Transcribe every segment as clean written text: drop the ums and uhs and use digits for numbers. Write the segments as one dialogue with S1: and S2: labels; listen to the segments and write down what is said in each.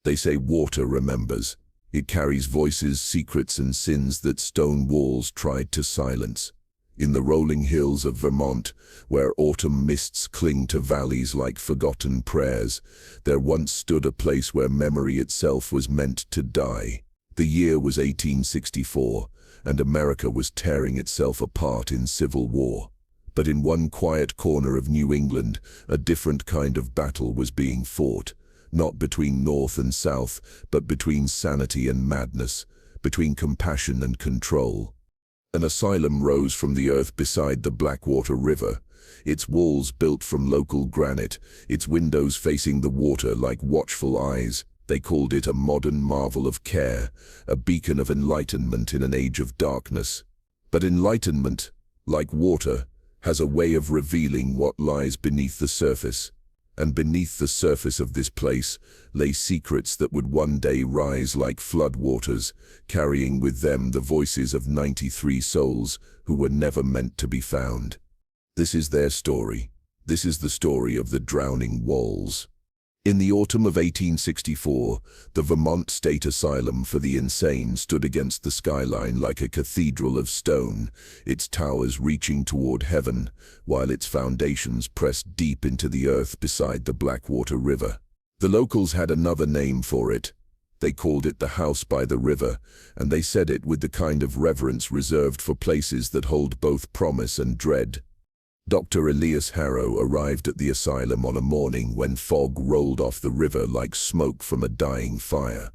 S1: They say water remembers. It carries voices, secrets, and sins that stone walls tried to silence. In the rolling hills of Vermont, where autumn mists cling to valleys like forgotten prayers, there once stood a place where memory itself was meant to die. The year was 1864, and America was tearing itself apart in civil war. But in one quiet corner of New England, a different kind of battle was being fought, not between North and South, but between sanity and madness, between compassion and control. An asylum rose from the earth beside the Blackwater River, its walls built from local granite, its windows facing the water like watchful eyes. They called it a modern marvel of care, a beacon of enlightenment in an age of darkness. But enlightenment, like water, has a way of revealing what lies beneath the surface. And beneath the surface of this place lay secrets that would one day rise like floodwaters, carrying with them the voices of 93 souls who were never meant to be found. This is their story. This is the story of the drowning walls. In the autumn of 1864, the Vermont State Asylum for the Insane stood against the skyline like a cathedral of stone, its towers reaching toward heaven, while its foundations pressed deep into the earth beside the Blackwater River. The locals had another name for it. They called it the House by the River, and they said it with the kind of reverence reserved for places that hold both promise and dread. Dr. Elias Harrow arrived at the asylum on a morning when fog rolled off the river like smoke from a dying fire.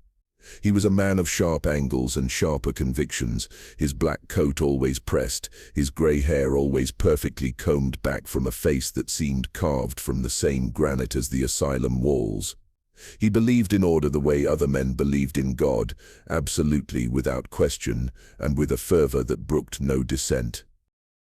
S1: He was a man of sharp angles and sharper convictions, his black coat always pressed, his grey hair always perfectly combed back from a face that seemed carved from the same granite as the asylum walls. He believed in order the way other men believed in God, absolutely without question, and with a fervor that brooked no dissent.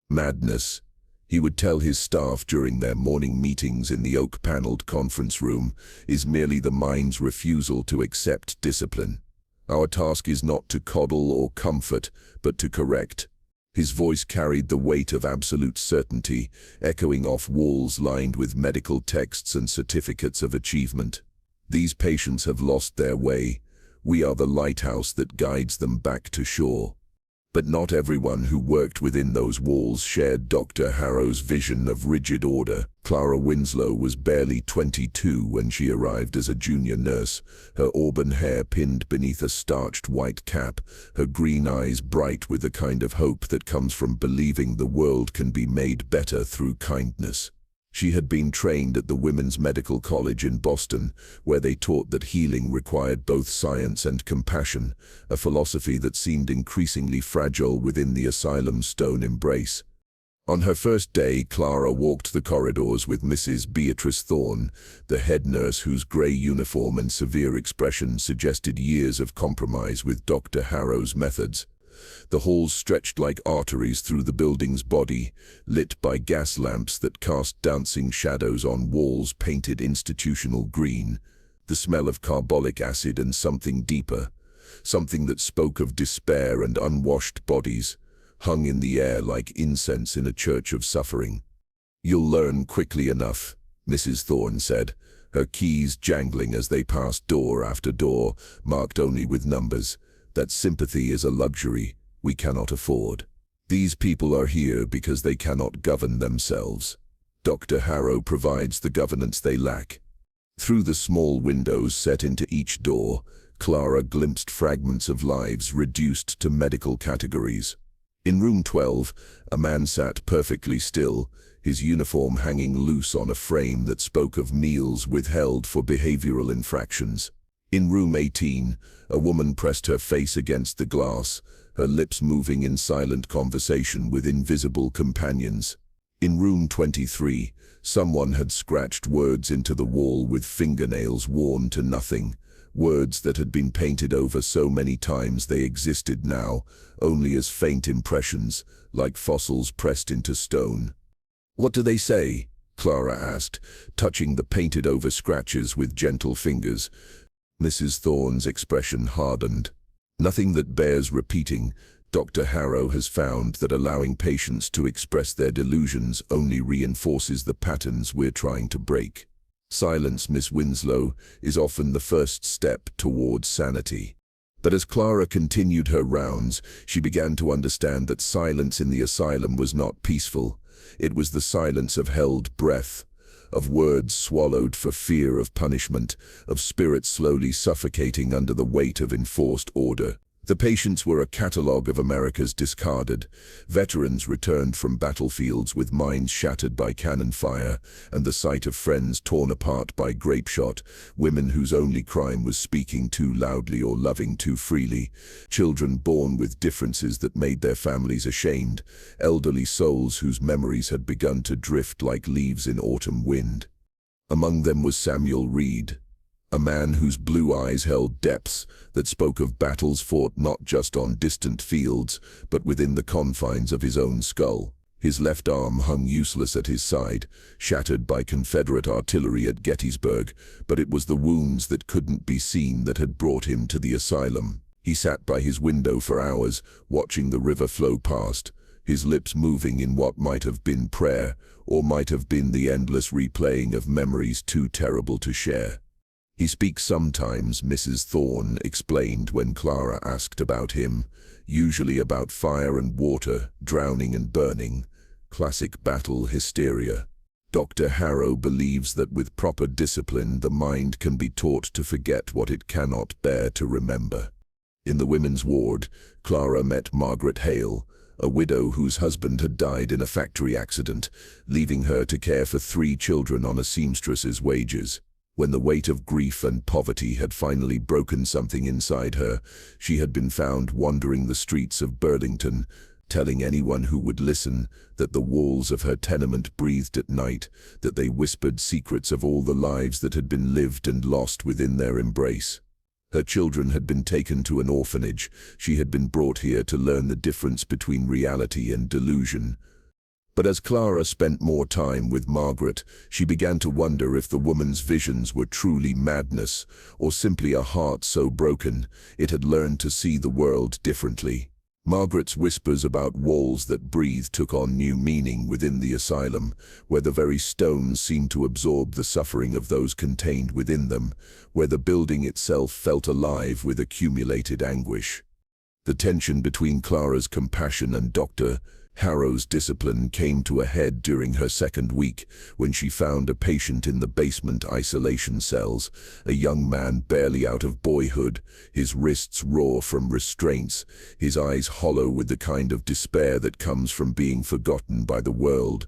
S1: Madness, he would tell his staff during their morning meetings in the oak-paneled conference room, is merely the mind's refusal to accept discipline. Our task is not to coddle or comfort, but to correct. His voice carried the weight of absolute certainty, echoing off walls lined with medical texts and certificates of achievement. These patients have lost their way. We are the lighthouse that guides them back to shore. But not everyone who worked within those walls shared Dr. Harrow's vision of rigid order. Clara Winslow was barely 22 when she arrived as a junior nurse, her auburn hair pinned beneath a starched white cap, her green eyes bright with the kind of hope that comes from believing the world can be made better through kindness. She had been trained at the Women's Medical College in Boston, where they taught that healing required both science and compassion, a philosophy that seemed increasingly fragile within the asylum's stone embrace. On her first day, Clara walked the corridors with Mrs. Beatrice Thorne, the head nurse whose grey uniform and severe expression suggested years of compromise with Dr. Harrow's methods. The halls stretched like arteries through the building's body, lit by gas lamps that cast dancing shadows on walls painted institutional green. The smell of carbolic acid and something deeper, something that spoke of despair and unwashed bodies, hung in the air like incense in a church of suffering. "You'll learn quickly enough," Mrs. Thorne said, her keys jangling as they passed door after door, marked only with numbers, that sympathy is a luxury we cannot afford. These people are here because they cannot govern themselves. Dr. Harrow provides the governance they lack. Through the small windows set into each door, Clara glimpsed fragments of lives reduced to medical categories. In room 12, a man sat perfectly still, his uniform hanging loose on a frame that spoke of meals withheld for behavioral infractions. In room 18, a woman pressed her face against the glass, her lips moving in silent conversation with invisible companions. In room 23, someone had scratched words into the wall with fingernails worn to nothing, words that had been painted over so many times they existed now, only as faint impressions, like fossils pressed into stone. "What do they say?" Clara asked, touching the painted-over scratches with gentle fingers. Mrs. Thorne's expression hardened. "Nothing that bears repeating. Dr. Harrow has found that allowing patients to express their delusions only reinforces the patterns we're trying to break." Silence, Miss Winslow, is often the first step towards sanity. But as Clara continued her rounds, she began to understand that silence in the asylum was not peaceful. It was the silence of held breath, of words swallowed for fear of punishment, of spirits slowly suffocating under the weight of enforced order. The patients were a catalogue of America's discarded. Veterans returned from battlefields with minds shattered by cannon fire and the sight of friends torn apart by grape shot, women whose only crime was speaking too loudly or loving too freely, children born with differences that made their families ashamed, elderly souls whose memories had begun to drift like leaves in autumn wind. Among them was Samuel Reed, a man whose blue eyes held depths that spoke of battles fought not just on distant fields, but within the confines of his own skull. His left arm hung useless at his side, shattered by Confederate artillery at Gettysburg, but it was the wounds that couldn't be seen that had brought him to the asylum. He sat by his window for hours, watching the river flow past, his lips moving in what might have been prayer, or might have been the endless replaying of memories too terrible to share. "He speaks sometimes," Mrs. Thorne explained when Clara asked about him, "usually about fire and water, drowning and burning, classic battle hysteria. Dr. Harrow believes that with proper discipline the mind can be taught to forget what it cannot bear to remember." In the women's ward, Clara met Margaret Hale, a widow whose husband had died in a factory accident, leaving her to care for 3 children on a seamstress's wages. When the weight of grief and poverty had finally broken something inside her, she had been found wandering the streets of Burlington, telling anyone who would listen that the walls of her tenement breathed at night, that they whispered secrets of all the lives that had been lived and lost within their embrace. Her children had been taken to an orphanage. She had been brought here to learn the difference between reality and delusion. But as Clara spent more time with Margaret, she began to wonder if the woman's visions were truly madness, or simply a heart so broken it had learned to see the world differently. Margaret's whispers about walls that breathe took on new meaning within the asylum, where the very stones seemed to absorb the suffering of those contained within them, where the building itself felt alive with accumulated anguish. The tension between Clara's compassion and Dr. Harrow's discipline came to a head during her second week when she found a patient in the basement isolation cells, a young man barely out of boyhood, his wrists raw from restraints, his eyes hollow with the kind of despair that comes from being forgotten by the world.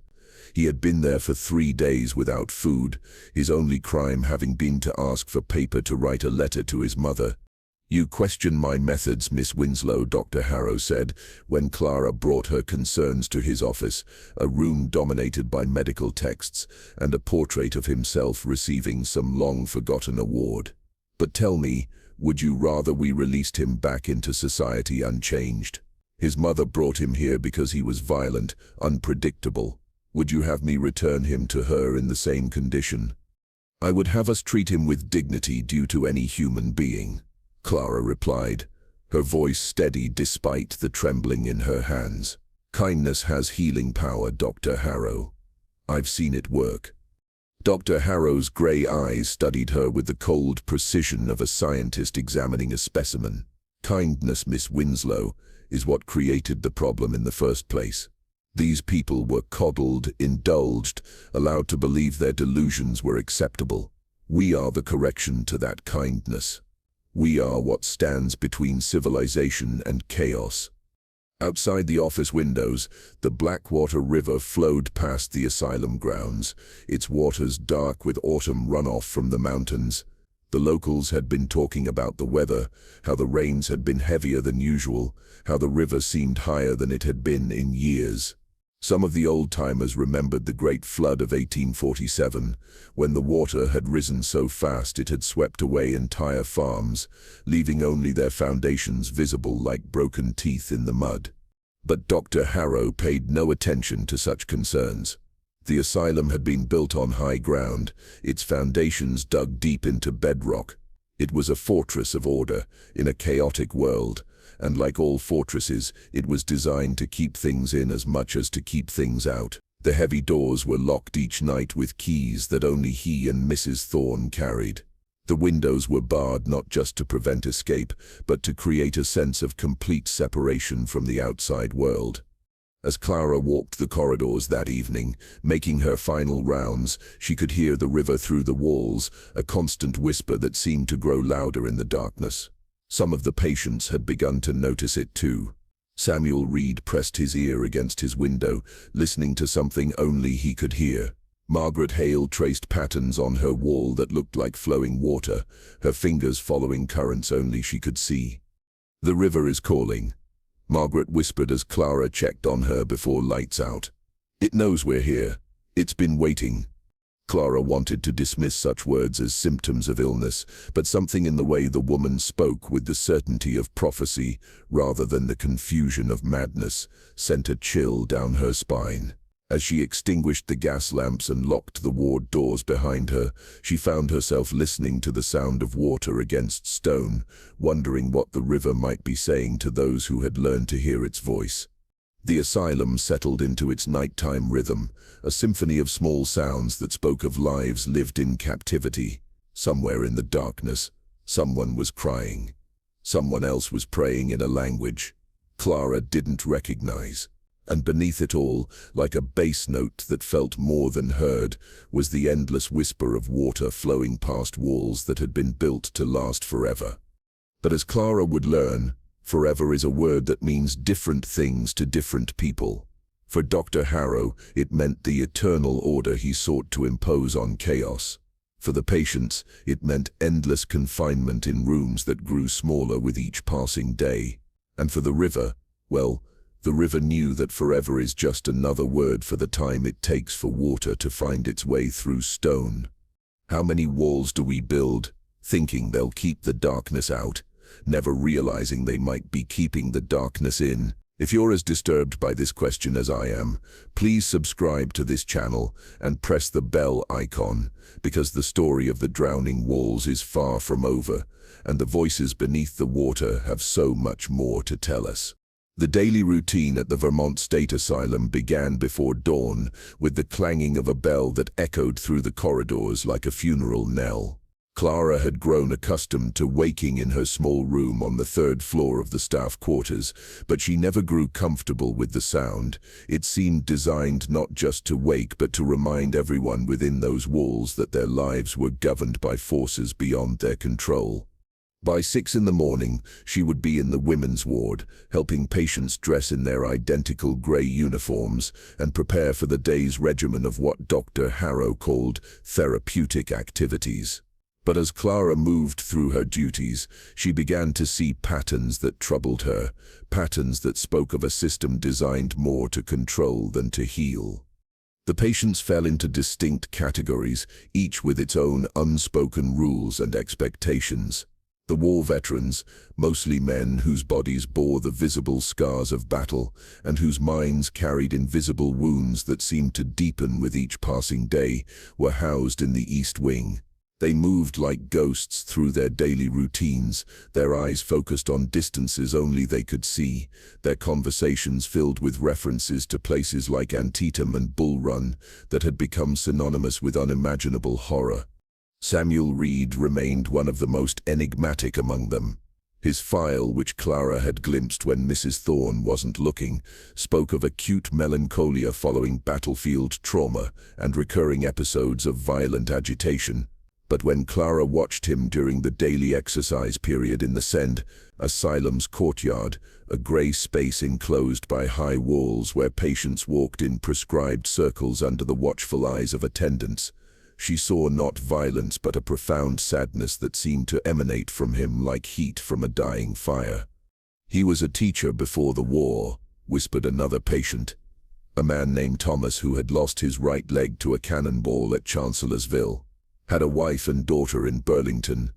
S1: He had been there for 3 days without food, his only crime having been to ask for paper to write a letter to his mother. "You question my methods, Miss Winslow," Dr. Harrow said, when Clara brought her concerns to his office, a room dominated by medical texts and a portrait of himself receiving some long-forgotten award. "But tell me, would you rather we released him back into society unchanged? His mother brought him here because he was violent, unpredictable. Would you have me return him to her in the same condition?" "I would have us treat him with dignity due to any human being," Clara replied, her voice steady despite the trembling in her hands. "Kindness has healing power, Dr. Harrow. I've seen it work." Dr. Harrow's grey eyes studied her with the cold precision of a scientist examining a specimen. "Kindness, Miss Winslow, is what created the problem in the first place. These people were coddled, indulged, allowed to believe their delusions were acceptable. We are the correction to that kindness. We are what stands between civilization and chaos." Outside the office windows, the Blackwater River flowed past the asylum grounds, its waters dark with autumn runoff from the mountains. The locals had been talking about the weather, how the rains had been heavier than usual, how the river seemed higher than it had been in years. Some of the old-timers remembered the Great Flood of 1847, when the water had risen so fast it had swept away entire farms, leaving only their foundations visible like broken teeth in the mud. But Dr. Harrow paid no attention to such concerns. The asylum had been built on high ground, its foundations dug deep into bedrock. It was a fortress of order in a chaotic world, and like all fortresses, it was designed to keep things in as much as to keep things out. The heavy doors were locked each night with keys that only he and Mrs. Thorne carried. The windows were barred not just to prevent escape, but to create a sense of complete separation from the outside world. As Clara walked the corridors that evening, making her final rounds, she could hear the river through the walls, a constant whisper that seemed to grow louder in the darkness. Some of the patients had begun to notice it too. Samuel Reed pressed his ear against his window, listening to something only he could hear. Margaret Hale traced patterns on her wall that looked like flowing water, her fingers following currents only she could see. "The river is calling," Margaret whispered as Clara checked on her before lights out. "It knows we're here. It's been waiting." Clara wanted to dismiss such words as symptoms of illness, but something in the way the woman spoke with the certainty of prophecy, rather than the confusion of madness, sent a chill down her spine. As she extinguished the gas lamps and locked the ward doors behind her, she found herself listening to the sound of water against stone, wondering what the river might be saying to those who had learned to hear its voice. The asylum settled into its nighttime rhythm, a symphony of small sounds that spoke of lives lived in captivity. Somewhere in the darkness, someone was crying. Someone else was praying in a language Clara didn't recognize. And beneath it all, like a bass note that felt more than heard, was the endless whisper of water flowing past walls that had been built to last forever. But as Clara would learn, forever is a word that means different things to different people. For Dr. Harrow, it meant the eternal order he sought to impose on chaos. For the patients, it meant endless confinement in rooms that grew smaller with each passing day. And for the river, well, the river knew that forever is just another word for the time it takes for water to find its way through stone. How many walls do we build, thinking they'll keep the darkness out, never realizing they might be keeping the darkness in? If you're as disturbed by this question as I am, please subscribe to this channel and press the bell icon, because the story of the drowning walls is far from over, and the voices beneath the water have so much more to tell us. The daily routine at the Vermont State Asylum began before dawn, with the clanging of a bell that echoed through the corridors like a funeral knell. Clara had grown accustomed to waking in her small room on the third floor of the staff quarters, but she never grew comfortable with the sound. It seemed designed not just to wake, but to remind everyone within those walls that their lives were governed by forces beyond their control. By 6 in the morning, she would be in the women's ward, helping patients dress in their identical grey uniforms and prepare for the day's regimen of what Dr. Harrow called therapeutic activities. But as Clara moved through her duties, she began to see patterns that troubled her, patterns that spoke of a system designed more to control than to heal. The patients fell into distinct categories, each with its own unspoken rules and expectations. The war veterans, mostly men whose bodies bore the visible scars of battle and whose minds carried invisible wounds that seemed to deepen with each passing day, were housed in the East Wing. They moved like ghosts through their daily routines, their eyes focused on distances only they could see, their conversations filled with references to places like Antietam and Bull Run that had become synonymous with unimaginable horror. Samuel Reed remained one of the most enigmatic among them. His file, which Clara had glimpsed when Mrs. Thorne wasn't looking, spoke of acute melancholia following battlefield trauma and recurring episodes of violent agitation. But when Clara watched him during the daily exercise period in the Send Asylum's courtyard, a grey space enclosed by high walls where patients walked in prescribed circles under the watchful eyes of attendants, she saw not violence but a profound sadness that seemed to emanate from him like heat from a dying fire. "He was a teacher before the war," whispered another patient, a man named Thomas who had lost his right leg to a cannonball at Chancellorsville. Had a wife and daughter in Burlington.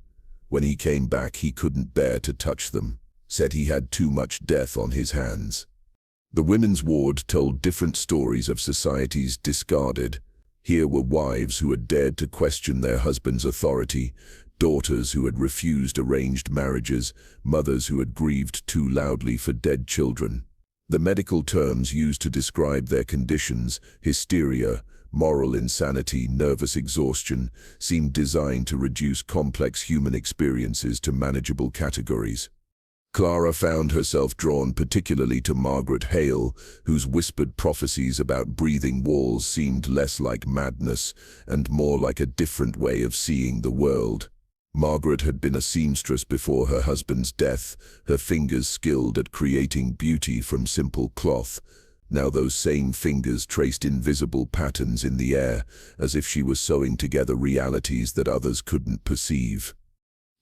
S1: When he came back he couldn't bear to touch them, said he had too much death on his hands. The women's ward told different stories of society's discarded. Here were wives who had dared to question their husband's authority, daughters who had refused arranged marriages, mothers who had grieved too loudly for dead children. The medical terms used to describe their conditions, hysteria, moral insanity, nervous exhaustion, seemed designed to reduce complex human experiences to manageable categories. Clara found herself drawn particularly to Margaret Hale, whose whispered prophecies about breathing walls seemed less like madness and more like a different way of seeing the world. Margaret had been a seamstress before her husband's death, her fingers skilled at creating beauty from simple cloth. Now those same fingers traced invisible patterns in the air, as if she was sewing together realities that others couldn't perceive.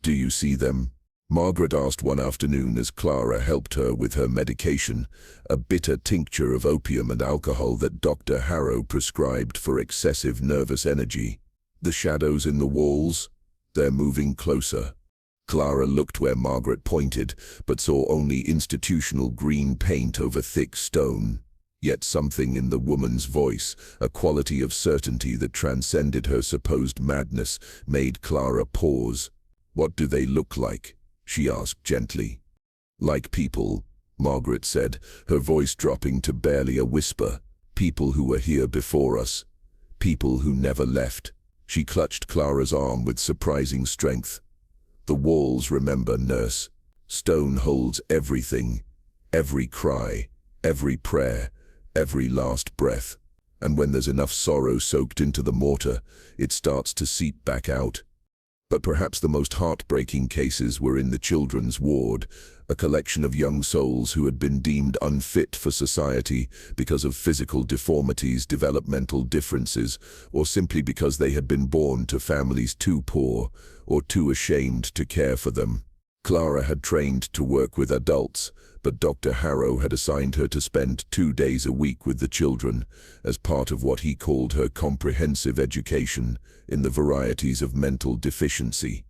S1: "Do you see them?" Margaret asked one afternoon as Clara helped her with her medication, a bitter tincture of opium and alcohol that Dr. Harrow prescribed for excessive nervous energy. "The shadows in the walls? They're moving closer." Clara looked where Margaret pointed, but saw only institutional green paint over thick stone. Yet something in the woman's voice, a quality of certainty that transcended her supposed madness, made Clara pause. "What do they look like?" she asked gently. "Like people," Margaret said, her voice dropping to barely a whisper. "People who were here before us. People who never left." She clutched Clara's arm with surprising strength. "The walls remember, nurse. Stone holds everything. Every cry, every prayer, every last breath. And when there's enough sorrow soaked into the mortar, it starts to seep back out." But perhaps the most heartbreaking cases were in the children's ward, a collection of young souls who had been deemed unfit for society because of physical deformities, developmental differences, or simply because they had been born to families too poor or too ashamed to care for them. Clara had trained to work with adults, but Dr. Harrow had assigned her to spend 2 days a week with the children, as part of what he called her comprehensive education in the varieties of mental deficiency.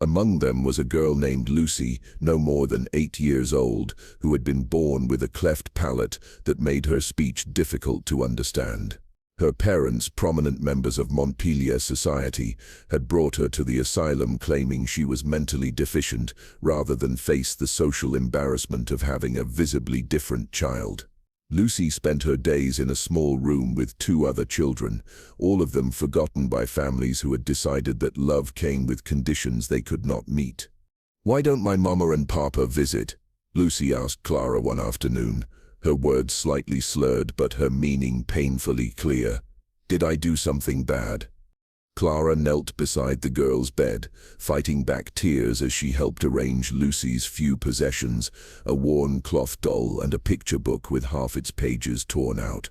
S1: Among them was a girl named Lucy, no more than 8 years old, who had been born with a cleft palate that made her speech difficult to understand. Her parents, prominent members of Montpelier society, had brought her to the asylum claiming she was mentally deficient rather than face the social embarrassment of having a visibly different child. Lucy spent her days in a small room with 2 other children, all of them forgotten by families who had decided that love came with conditions they could not meet. "Why don't my mama and papa visit?" Lucy asked Clara one afternoon, her words slightly slurred but her meaning painfully clear. "Did I do something bad?" Clara knelt beside the girl's bed, fighting back tears as she helped arrange Lucy's few possessions, a worn cloth doll and a picture book with half its pages torn out.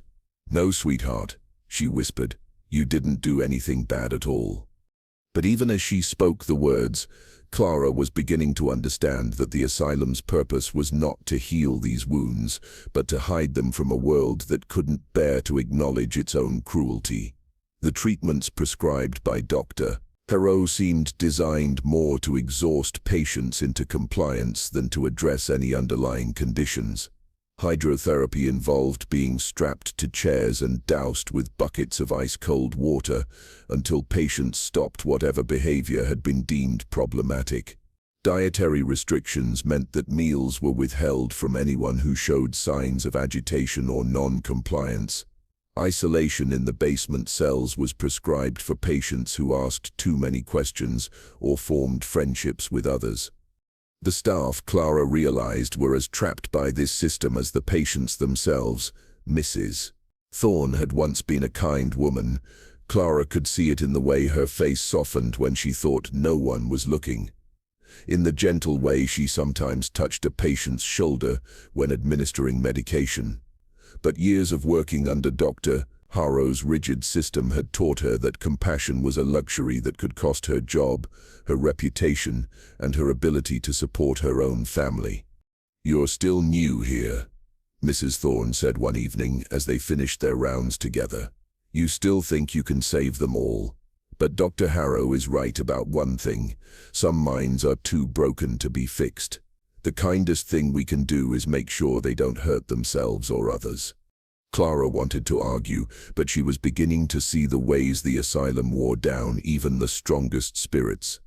S1: "No, sweetheart," she whispered, "you didn't do anything bad at all." But even as she spoke the words, Clara was beginning to understand that the asylum's purpose was not to heal these wounds, but to hide them from a world that couldn't bear to acknowledge its own cruelty. The treatments prescribed by Dr. Harrow seemed designed more to exhaust patients into compliance than to address any underlying conditions. Hydrotherapy involved being strapped to chairs and doused with buckets of ice-cold water until patients stopped whatever behavior had been deemed problematic. Dietary restrictions meant that meals were withheld from anyone who showed signs of agitation or non-compliance. Isolation in the basement cells was prescribed for patients who asked too many questions or formed friendships with others. The staff, Clara realized, were as trapped by this system as the patients themselves. Mrs. Thorne had once been a kind woman. Clara could see it in the way her face softened when she thought no one was looking. In the gentle way she sometimes touched a patient's shoulder when administering medication. But years of working under Dr. Harrow's rigid system had taught her that compassion was a luxury that could cost her job, her reputation, and her ability to support her own family. "You're still new here," Mrs. Thorne said one evening as they finished their rounds together. "You still think you can save them all. But Dr. Harrow is right about one thing. Some minds are too broken to be fixed. The kindest thing we can do is make sure they don't hurt themselves or others." Clara wanted to argue, but she was beginning to see the ways the asylum wore down even the strongest spirits.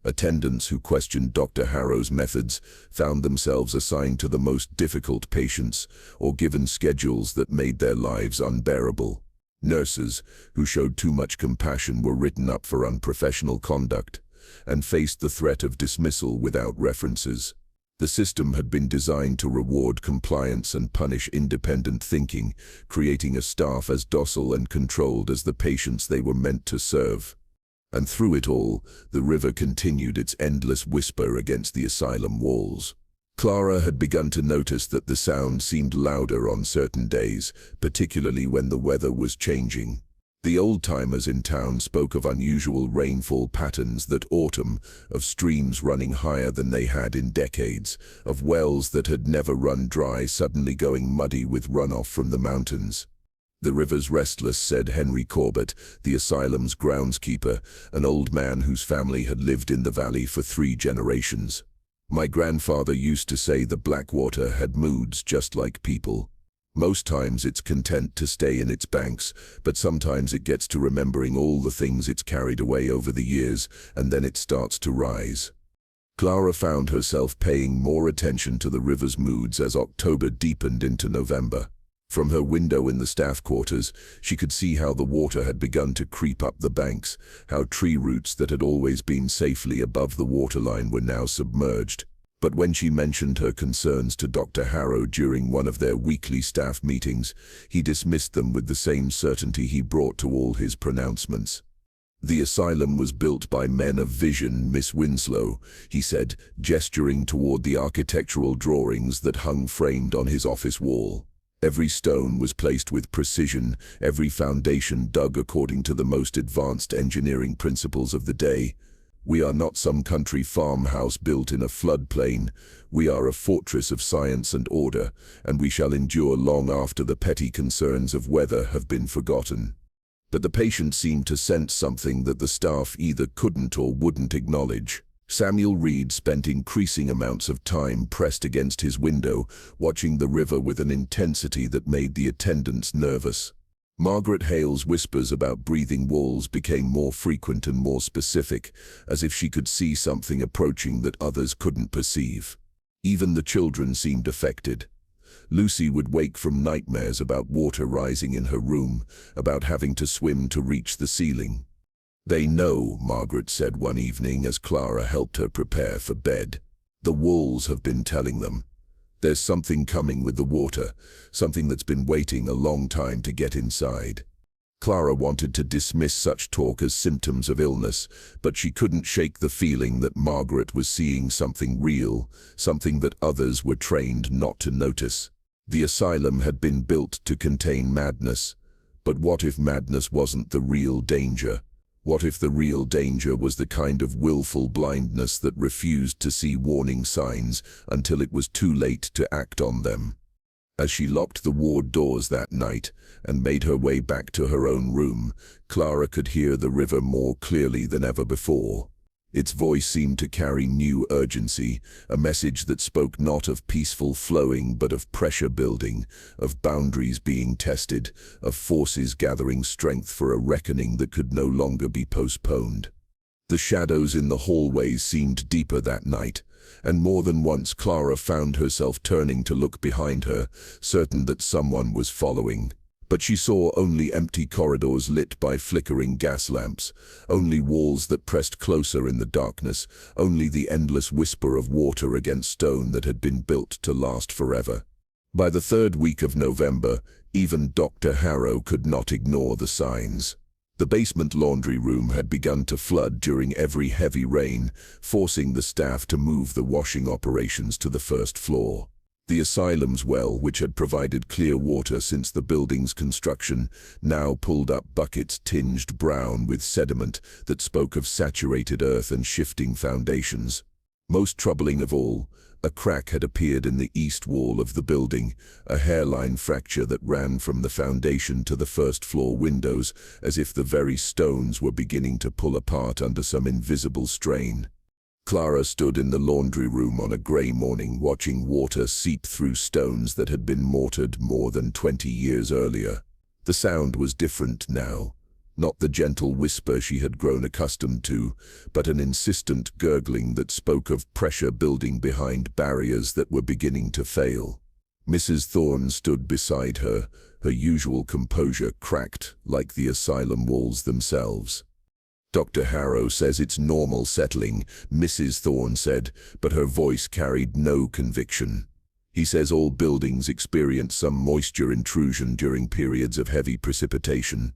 S1: Attendants who questioned Dr. Harrow's methods found themselves assigned to the most difficult patients or given schedules that made their lives unbearable. Nurses who showed too much compassion were written up for unprofessional conduct and faced the threat of dismissal without references. The system had been designed to reward compliance and punish independent thinking, creating a staff as docile and controlled as the patients they were meant to serve. And through it all, the river continued its endless whisper against the asylum walls. Clara had begun to notice that the sound seemed louder on certain days, particularly when the weather was changing. The old-timers in town spoke of unusual rainfall patterns that autumn, of streams running higher than they had in decades, of wells that had never run dry suddenly going muddy with runoff from the mountains. "The river's restless," said Henry Corbett, the asylum's groundskeeper, an old man whose family had lived in the valley for 3 generations. "My grandfather used to say the Blackwater had moods just like people. Most times it's content to stay in its banks, but sometimes it gets to remembering all the things it's carried away over the years, and then it starts to rise." Clara found herself paying more attention to the river's moods as October deepened into November. From her window in the staff quarters, she could see how the water had begun to creep up the banks, how tree roots that had always been safely above the waterline were now submerged. But when she mentioned her concerns to Dr. Harrow during one of their weekly staff meetings, he dismissed them with the same certainty he brought to all his pronouncements. "The asylum was built by men of vision, Miss Winslow," he said, gesturing toward the architectural drawings that hung framed on his office wall. "Every stone was placed with precision, every foundation dug according to the most advanced engineering principles of the day. We are not some country farmhouse built in a floodplain. We are a fortress of science and order, and we shall endure long after the petty concerns of weather have been forgotten." But the patient seemed to sense something that the staff either couldn't or wouldn't acknowledge. Samuel Reed spent increasing amounts of time pressed against his window, watching the river with an intensity that made the attendants nervous. Margaret Hale's whispers about breathing walls became more frequent and more specific, as if she could see something approaching that others couldn't perceive. Even the children seemed affected. Lucy would wake from nightmares about water rising in her room, about having to swim to reach the ceiling. "They know," Margaret said one evening as Clara helped her prepare for bed. "The walls have been telling them. There's something coming with the water, something that's been waiting a long time to get inside." Clara wanted to dismiss such talk as symptoms of illness, but she couldn't shake the feeling that Margaret was seeing something real, something that others were trained not to notice. The asylum had been built to contain madness, but what if madness wasn't the real danger? What if the real danger was the kind of willful blindness that refused to see warning signs until it was too late to act on them? As she locked the ward doors that night and made her way back to her own room, Clara could hear the river more clearly than ever before. Its voice seemed to carry new urgency, a message that spoke not of peaceful flowing but of pressure building, of boundaries being tested, of forces gathering strength for a reckoning that could no longer be postponed. The shadows in the hallways seemed deeper that night, and more than once Clara found herself turning to look behind her, certain that someone was following. But she saw only empty corridors lit by flickering gas lamps, only walls that pressed closer in the darkness, only the endless whisper of water against stone that had been built to last forever. By the 3rd week of November, even Dr. Harrow could not ignore the signs. The basement laundry room had begun to flood during every heavy rain, forcing the staff to move the washing operations to the 1st floor. The asylum's well, which had provided clear water since the building's construction, now pulled up buckets tinged brown with sediment that spoke of saturated earth and shifting foundations. Most troubling of all, a crack had appeared in the east wall of the building, a hairline fracture that ran from the foundation to the 1st floor windows, as if the very stones were beginning to pull apart under some invisible strain. Clara stood in the laundry room on a grey morning watching water seep through stones that had been mortared more than 20 years earlier. The sound was different now. not the gentle whisper she had grown accustomed to, but an insistent gurgling that spoke of pressure building behind barriers that were beginning to fail. Mrs. Thorne stood beside her, her usual composure cracked like the asylum walls themselves. "Dr. Harrow says it's normal settling," Mrs. Thorne said, but her voice carried no conviction. "He says all buildings experience some moisture intrusion during periods of heavy precipitation."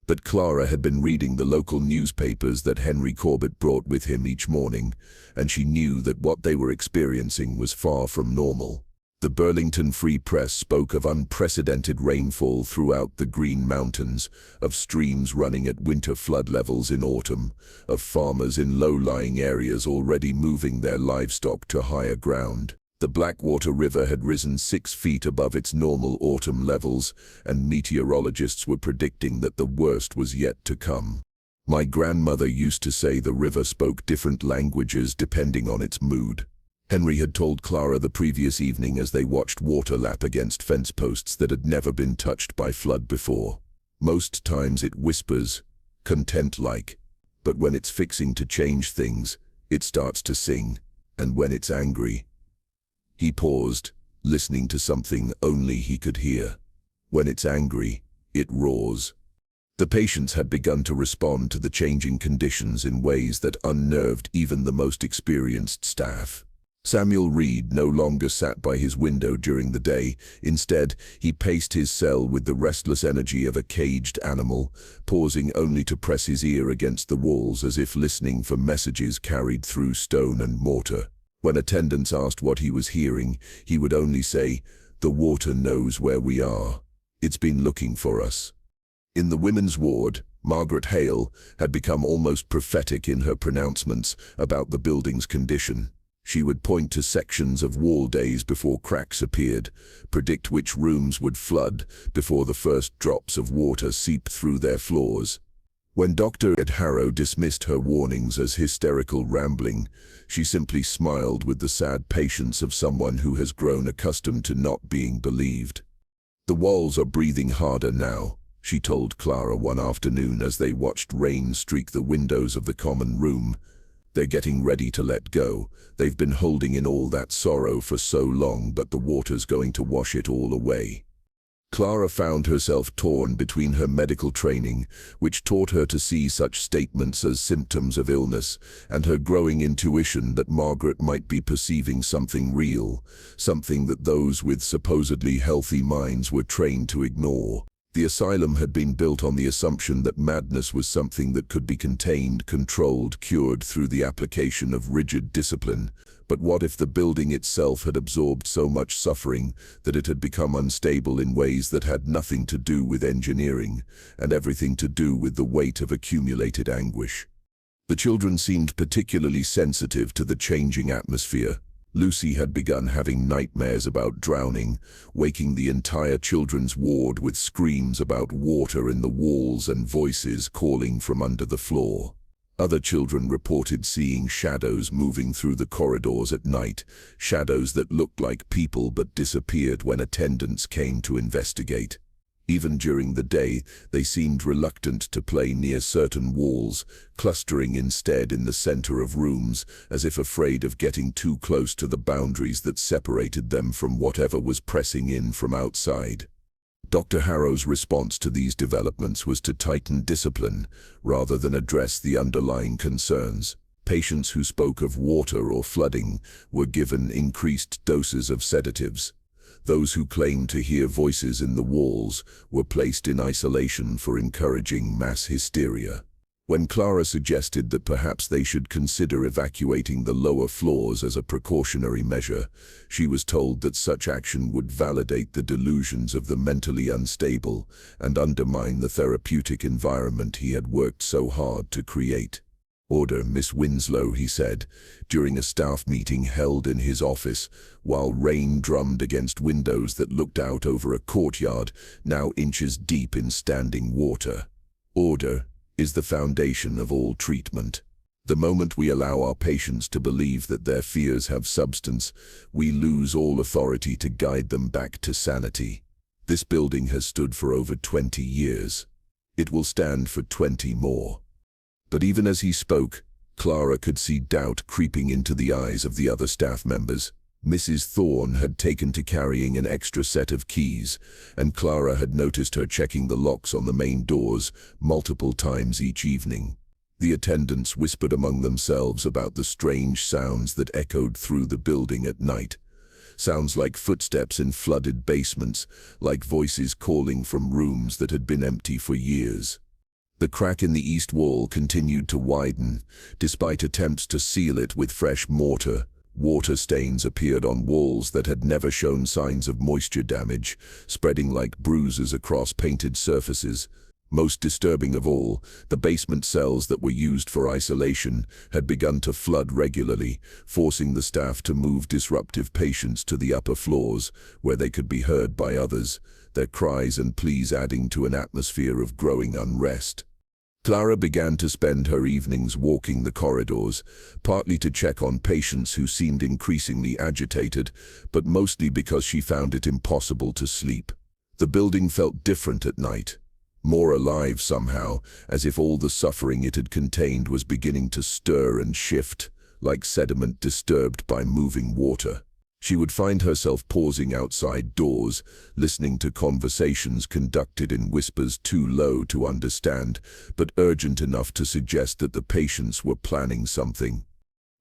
S1: But Clara had been reading the local newspapers that Henry Corbett brought with him each morning, and she knew that what they were experiencing was far from normal. The Burlington Free Press spoke of unprecedented rainfall throughout the Green Mountains, of streams running at winter flood levels in autumn, of farmers in low-lying areas already moving their livestock to higher ground. The Blackwater River had risen 6 feet above its normal autumn levels, and meteorologists were predicting that the worst was yet to come. "My grandmother used to say the river spoke different languages depending on its mood," Henry had told Clara the previous evening as they watched water lap against fence posts that had never been touched by flood before. "Most times it whispers, content-like, but when it's fixing to change things, it starts to sing, and when it's angry—" He paused, listening to something only he could hear. "When it's angry, it roars." The patients had begun to respond to the changing conditions in ways that unnerved even the most experienced staff. Samuel Reed no longer sat by his window during the day. Instead, he paced his cell with the restless energy of a caged animal, pausing only to press his ear against the walls as if listening for messages carried through stone and mortar. When attendants asked what he was hearing, he would only say, "The water knows where we are. It's been looking for us." In the women's ward, Margaret Hale had become almost prophetic in her pronouncements about the building's condition. She would point to sections of wall days before cracks appeared, predict which rooms would flood before the first drops of water seeped through their floors. When Dr. Harrow dismissed her warnings as hysterical rambling, she simply smiled with the sad patience of someone who has grown accustomed to not being believed. "The walls are breathing harder now," she told Clara one afternoon as they watched rain streak the windows of the common room. "They're getting ready to let go. They've been holding in all that sorrow for so long, but the water's going to wash it all away." Clara found herself torn between her medical training, which taught her to see such statements as symptoms of illness, and her growing intuition that Margaret might be perceiving something real, something that those with supposedly healthy minds were trained to ignore. The asylum had been built on the assumption that madness was something that could be contained, controlled, cured through the application of rigid discipline. But what if the building itself had absorbed so much suffering that it had become unstable in ways that had nothing to do with engineering, and everything to do with the weight of accumulated anguish? The children seemed particularly sensitive to the changing atmosphere. Lucy had begun having nightmares about drowning, waking the entire children's ward with screams about water in the walls and voices calling from under the floor. Other children reported seeing shadows moving through the corridors at night, shadows that looked like people but disappeared when attendants came to investigate. Even during the day, they seemed reluctant to play near certain walls, clustering instead in the center of rooms, as if afraid of getting too close to the boundaries that separated them from whatever was pressing in from outside. Dr. Harrow's response to these developments was to tighten discipline, rather than address the underlying concerns. Patients who spoke of water or flooding were given increased doses of sedatives. Those who claimed to hear voices in the walls were placed in isolation for encouraging mass hysteria. When Clara suggested that perhaps they should consider evacuating the lower floors as a precautionary measure, she was told that such action would validate the delusions of the mentally unstable and undermine the therapeutic environment he had worked so hard to create. "Order, Miss Winslow," he said, during a staff meeting held in his office, while rain drummed against windows that looked out over a courtyard now inches deep in standing water. "Order is the foundation of all treatment. The moment we allow our patients to believe that their fears have substance, we lose all authority to guide them back to sanity. This building has stood for over 20 years. It will stand for 20 more. But even as he spoke, Clara could see doubt creeping into the eyes of the other staff members. Mrs. Thorne had taken to carrying an extra set of keys, and Clara had noticed her checking the locks on the main doors multiple times each evening. The attendants whispered among themselves about the strange sounds that echoed through the building at night. Sounds like footsteps in flooded basements, like voices calling from rooms that had been empty for years. The crack in the east wall continued to widen, despite attempts to seal it with fresh mortar. Water stains appeared on walls that had never shown signs of moisture damage, spreading like bruises across painted surfaces. Most disturbing of all, the basement cells that were used for isolation had begun to flood regularly, forcing the staff to move disruptive patients to the upper floors, where they could be heard by others, their cries and pleas adding to an atmosphere of growing unrest. Clara began to spend her evenings walking the corridors, partly to check on patients who seemed increasingly agitated, but mostly because she found it impossible to sleep. The building felt different at night, more alive somehow, as if all the suffering it had contained was beginning to stir and shift, like sediment disturbed by moving water. She would find herself pausing outside doors, listening to conversations conducted in whispers too low to understand, but urgent enough to suggest that the patients were planning something.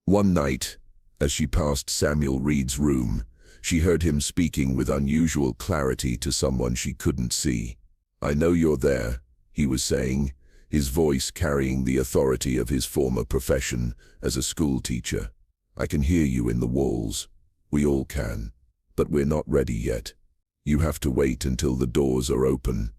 S1: One night, as she passed Samuel Reed's room, she heard him speaking with unusual clarity to someone she couldn't see. "I know you're there," he was saying, his voice carrying the authority of his former profession as a school teacher. "I can hear you in the walls. We all can. But we're not ready yet. You have to wait until the doors are open."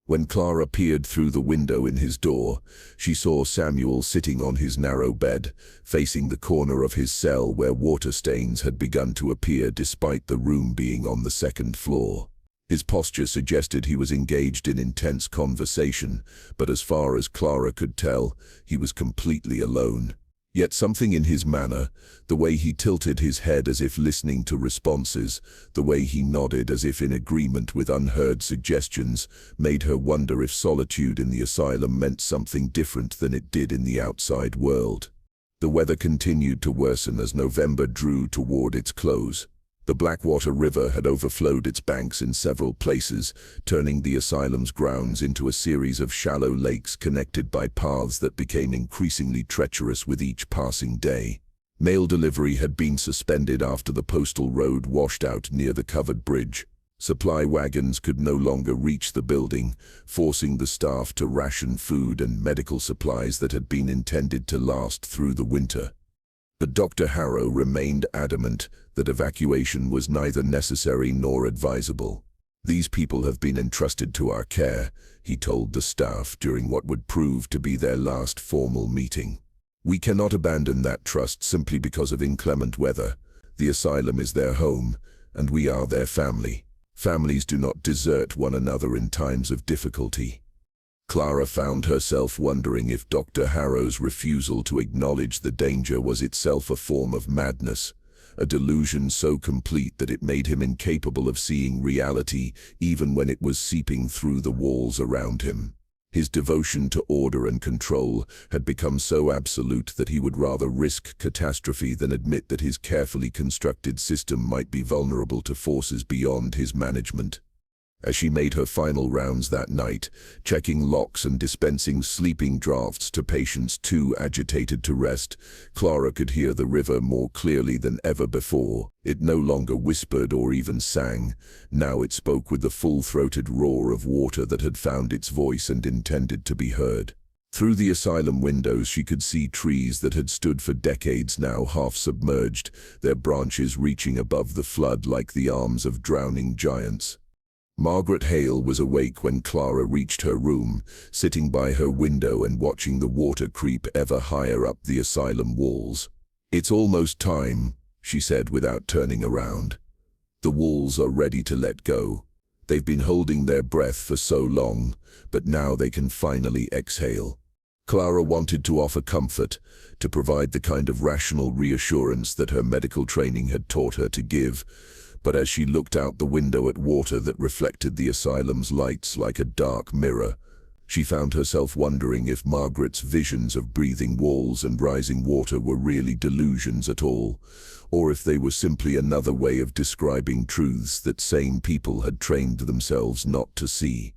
S1: When Clara peered through the window in his door, she saw Samuel sitting on his narrow bed, facing the corner of his cell where water stains had begun to appear despite the room being on the second floor. His posture suggested he was engaged in intense conversation, but as far as Clara could tell, he was completely alone. Yet something in his manner, the way he tilted his head as if listening to responses, the way he nodded as if in agreement with unheard suggestions, made her wonder if solitude in the asylum meant something different than it did in the outside world. The weather continued to worsen as November drew toward its close. The Blackwater River had overflowed its banks in several places, turning the asylum's grounds into a series of shallow lakes connected by paths that became increasingly treacherous with each passing day. Mail delivery had been suspended after the postal road washed out near the covered bridge. Supply wagons could no longer reach the building, forcing the staff to ration food and medical supplies that had been intended to last through the winter. But Dr. Harrow remained adamant that evacuation was neither necessary nor advisable. "These people have been entrusted to our care," he told the staff during what would prove to be their last formal meeting. "We cannot abandon that trust simply because of inclement weather. The asylum is their home, and we are their family. Families do not desert one another in times of difficulty." Clara found herself wondering if Dr. Harrow's refusal to acknowledge the danger was itself a form of madness, a delusion so complete that it made him incapable of seeing reality even when it was seeping through the walls around him. His devotion to order and control had become so absolute that he would rather risk catastrophe than admit that his carefully constructed system might be vulnerable to forces beyond his management. As she made her final rounds that night, checking locks and dispensing sleeping draughts to patients too agitated to rest, Clara could hear the river more clearly than ever before. It no longer whispered or even sang. Now it spoke with the full-throated roar of water that had found its voice and intended to be heard. Through the asylum windows she could see trees that had stood for decades now half submerged, their branches reaching above the flood like the arms of drowning giants. Margaret Hale was awake when Clara reached her room, sitting by her window and watching the water creep ever higher up the asylum walls. "It's almost time," she said without turning around. "The walls are ready to let go. They've been holding their breath for so long, but now they can finally exhale." Clara wanted to offer comfort, to provide the kind of rational reassurance that her medical training had taught her to give, but as she looked out the window at water that reflected the asylum's lights like a dark mirror, She found herself wondering if Margaret's visions of breathing walls and rising water were really delusions at all, or if they were simply another way of describing truths that sane people had trained themselves not to see.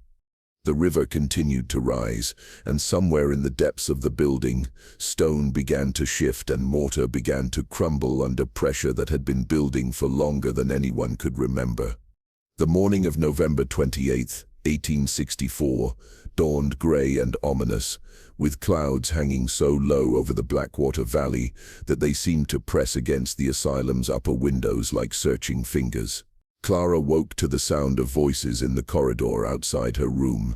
S1: The river continued to rise, and somewhere in the depths of the building, stone began to shift and mortar began to crumble under pressure that had been building for longer than anyone could remember. The morning of November 28, 1864, dawned grey and ominous, with clouds hanging so low over the Blackwater Valley that they seemed to press against the asylum's upper windows like searching fingers. Clara woke to the sound of voices in the corridor outside her room,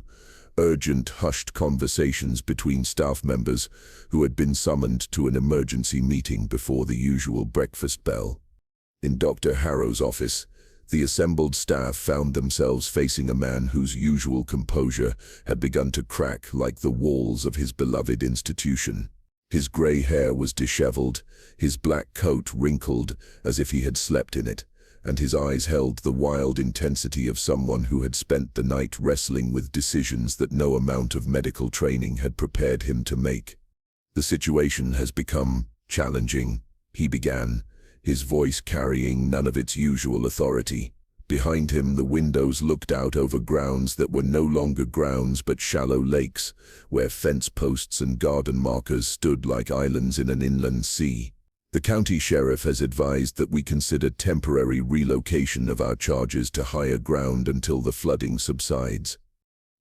S1: urgent, hushed conversations between staff members who had been summoned to an emergency meeting before the usual breakfast bell. In Dr. Harrow's office, the assembled staff found themselves facing a man whose usual composure had begun to crack like the walls of his beloved institution. His grey hair was disheveled, his black coat wrinkled as if he had slept in it, and his eyes held the wild intensity of someone who had spent the night wrestling with decisions that no amount of medical training had prepared him to make. "The situation has become challenging," he began, his voice carrying none of its usual authority. Behind him, the windows looked out over grounds that were no longer grounds but shallow lakes, where fence posts and garden markers stood like islands in an inland sea. "The county sheriff has advised that we consider temporary relocation of our charges to higher ground until the flooding subsides."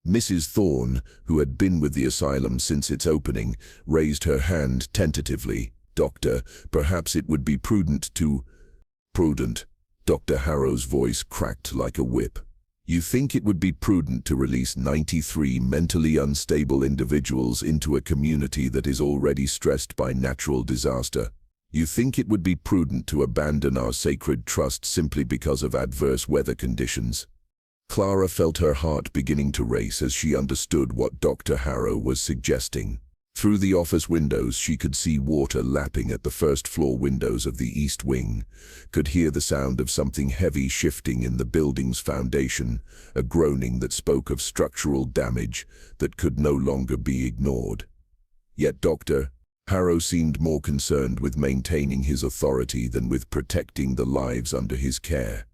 S1: Mrs. Thorne, who had been with the asylum since its opening, raised her hand tentatively. "Doctor, perhaps it would be prudent to—" "Prudent?" Dr. Harrow's voice cracked like a whip. "You think it would be prudent to release 93 mentally unstable individuals into a community that is already stressed by natural disaster? You think it would be prudent to abandon our sacred trust simply because of adverse weather conditions?" Clara felt her heart beginning to race as she understood what Dr. Harrow was suggesting. Through the office windows she could see water lapping at the first-floor windows of the east wing, could hear the sound of something heavy shifting in the building's foundation, a groaning that spoke of structural damage that could no longer be ignored. Yet Dr. Harrow seemed more concerned with maintaining his authority than with protecting the lives under his care.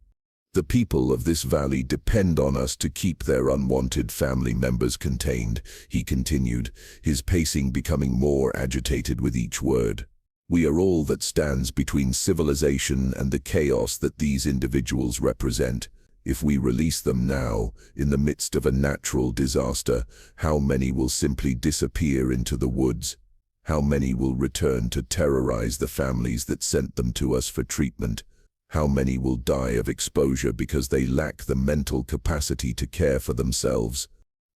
S1: "The people of this valley depend on us to keep their unwanted family members contained," he continued, his pacing becoming more agitated with each word. "We are all that stands between civilization and the chaos that these individuals represent. If we release them now, in the midst of a natural disaster, how many will simply disappear into the woods? How many will return to terrorize the families that sent them to us for treatment? How many will die of exposure because they lack the mental capacity to care for themselves?"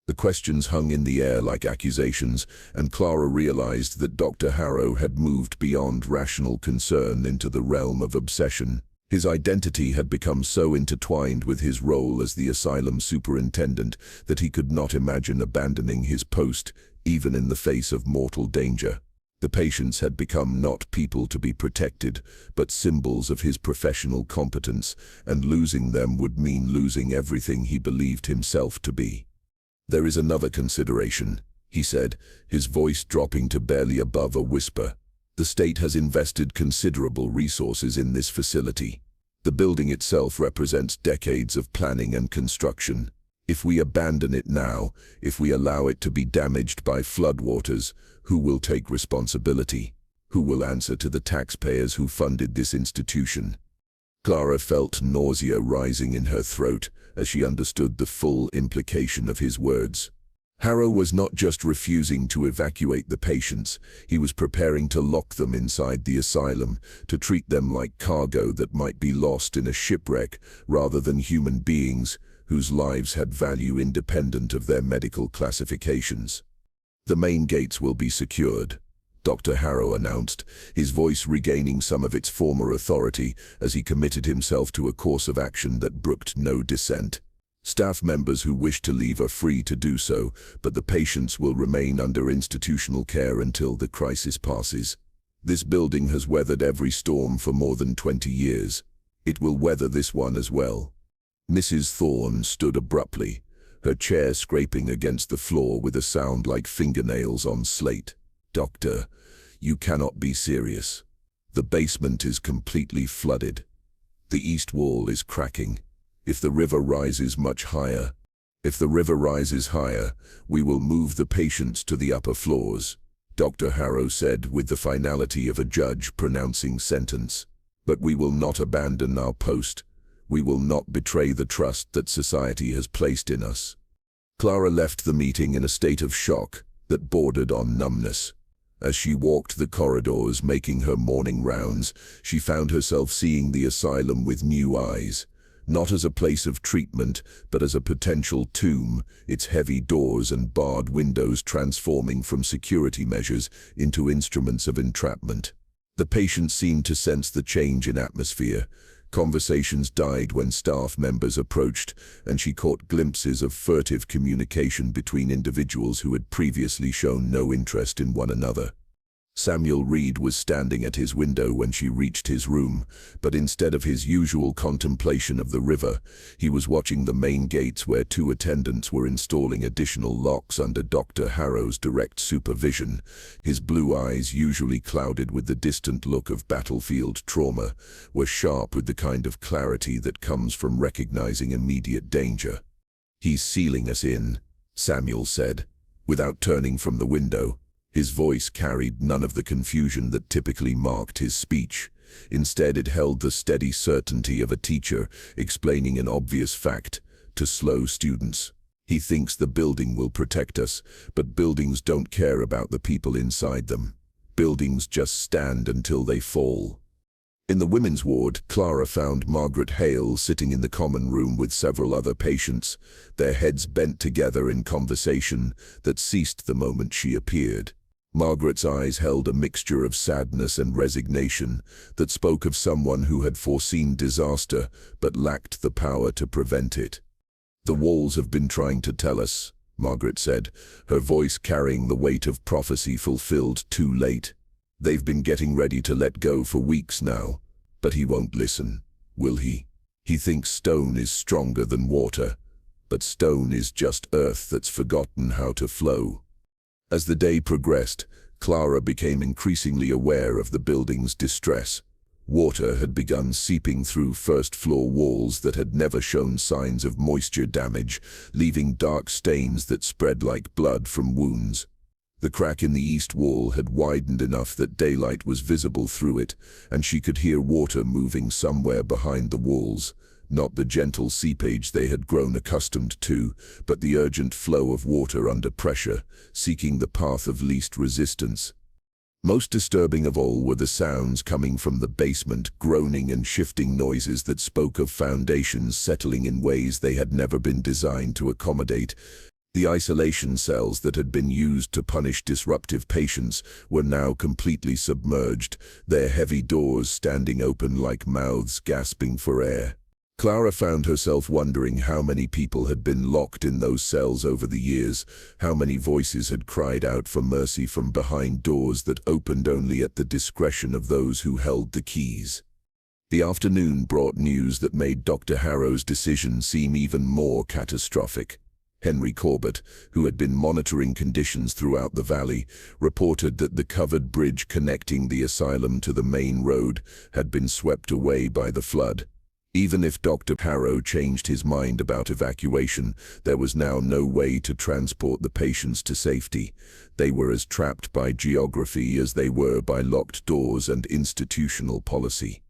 S1: The questions hung in the air like accusations, and Clara realized that Dr. Harrow had moved beyond rational concern into the realm of obsession. His identity had become so intertwined with his role as the asylum superintendent that he could not imagine abandoning his post, even in the face of mortal danger. The patients had become not people to be protected, but symbols of his professional competence, and losing them would mean losing everything he believed himself to be. "There is another consideration," he said, his voice dropping to barely above a whisper. "The state has invested considerable resources in this facility. The building itself represents decades of planning and construction. If we abandon it now, if we allow it to be damaged by floodwaters, who will take responsibility? Who will answer to the taxpayers who funded this institution?" Clara felt nausea rising in her throat as she understood the full implication of his words. Harrow was not just refusing to evacuate the patients, he was preparing to lock them inside the asylum, to treat them like cargo that might be lost in a shipwreck rather than human beings whose lives had value independent of their medical classifications. "The main gates will be secured," Dr. Harrow announced, his voice regaining some of its former authority as he committed himself to a course of action that brooked no dissent. "Staff members who wish to leave are free to do so, but the patients will remain under institutional care until the crisis passes. This building has weathered every storm for more than 20 years. It will weather this one as well." Mrs. Thorne stood abruptly, her chair scraping against the floor with a sound like fingernails on slate. "Doctor, you cannot be serious. The basement is completely flooded. The east wall is cracking. If the river rises higher, we will move the patients to the upper floors," Dr. Harrow said with the finality of a judge pronouncing sentence. "But we will not abandon our post. We will not betray the trust that society has placed in us." Clara left the meeting in a state of shock that bordered on numbness. As she walked the corridors making her morning rounds, she found herself seeing the asylum with new eyes, not as a place of treatment, but as a potential tomb, its heavy doors and barred windows transforming from security measures into instruments of entrapment. The patients seemed to sense the change in atmosphere. Conversations died when staff members approached, and she caught glimpses of furtive communication between individuals who had previously shown no interest in one another. Samuel Reed was standing at his window when she reached his room, but instead of his usual contemplation of the river, he was watching the main gates where 2 attendants were installing additional locks under Dr. Harrow's direct supervision. His blue eyes, usually clouded with the distant look of battlefield trauma, were sharp with the kind of clarity that comes from recognizing immediate danger. "He's sealing us in," Samuel said, without turning from the window. His voice carried none of the confusion that typically marked his speech. Instead, it held the steady certainty of a teacher explaining an obvious fact to slow students. "He thinks the building will protect us, but buildings don't care about the people inside them. Buildings just stand until they fall." In the women's ward, Clara found Margaret Hale sitting in the common room with several other patients, their heads bent together in conversation that ceased the moment she appeared. Margaret's eyes held a mixture of sadness and resignation that spoke of someone who had foreseen disaster but lacked the power to prevent it. "The walls have been trying to tell us," Margaret said, her voice carrying the weight of prophecy fulfilled too late. "They've been getting ready to let go for weeks now, but he won't listen, will he? He thinks stone is stronger than water, but stone is just earth that's forgotten how to flow." As the day progressed, Clara became increasingly aware of the building's distress. Water had begun seeping through first-floor walls that had never shown signs of moisture damage, leaving dark stains that spread like blood from wounds. The crack in the east wall had widened enough that daylight was visible through it, and she could hear water moving somewhere behind the walls. Not the gentle seepage they had grown accustomed to, but the urgent flow of water under pressure, seeking the path of least resistance. Most disturbing of all were the sounds coming from the basement, groaning and shifting noises that spoke of foundations settling in ways they had never been designed to accommodate. The isolation cells that had been used to punish disruptive patients were now completely submerged, their heavy doors standing open like mouths gasping for air. Clara found herself wondering how many people had been locked in those cells over the years, how many voices had cried out for mercy from behind doors that opened only at the discretion of those who held the keys. The afternoon brought news that made Dr. Harrow's decision seem even more catastrophic. Henry Corbett, who had been monitoring conditions throughout the valley, reported that the covered bridge connecting the asylum to the main road had been swept away by the flood. Even if Dr. Harrow changed his mind about evacuation, there was now no way to transport the patients to safety. They were as trapped by geography as they were by locked doors and institutional policy.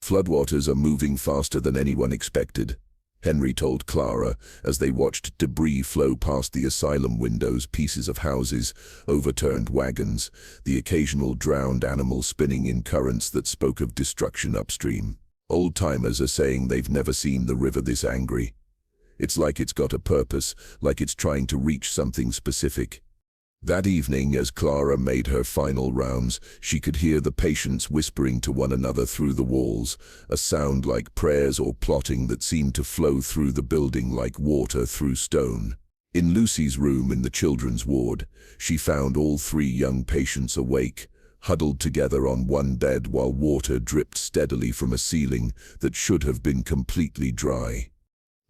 S1: "Floodwaters are moving faster than anyone expected," Henry told Clara as they watched debris flow past the asylum windows, pieces of houses, overturned wagons, the occasional drowned animal spinning in currents that spoke of destruction upstream. "Old-timers are saying they've never seen the river this angry. It's like it's got a purpose, like it's trying to reach something specific." That evening, as Clara made her final rounds, she could hear the patients whispering to one another through the walls, a sound like prayers or plotting that seemed to flow through the building like water through stone. In Lucy's room in the children's ward, she found all 3 young patients awake, huddled together on one bed while water dripped steadily from a ceiling that should have been completely dry.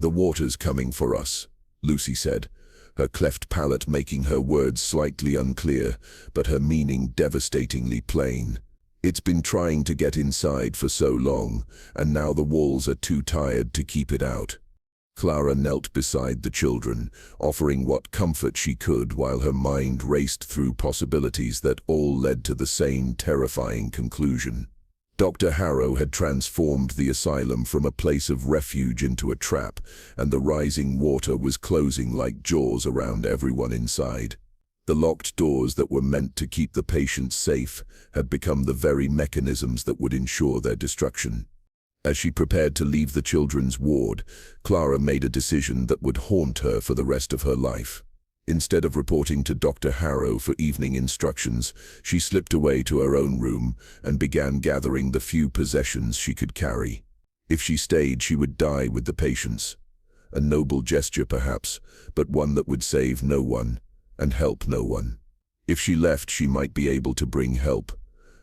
S1: "The water's coming for us," Lucy said, her cleft palate making her words slightly unclear, but her meaning devastatingly plain. It's been trying to get inside for so long, and now the walls are too tired to keep it out. Clara knelt beside the children, offering what comfort she could while her mind raced through possibilities that all led to the same terrifying conclusion. Dr. Harrow had transformed the asylum from a place of refuge into a trap, and the rising water was closing like jaws around everyone inside. The locked doors that were meant to keep the patients safe had become the very mechanisms that would ensure their destruction. As she prepared to leave the children's ward, Clara made a decision that would haunt her for the rest of her life. Instead of reporting to Dr. Harrow for evening instructions, she slipped away to her own room and began gathering the few possessions she could carry. If she stayed, she would die with the patients. A noble gesture perhaps, but one that would save no one and help no one. If she left, she might be able to bring help,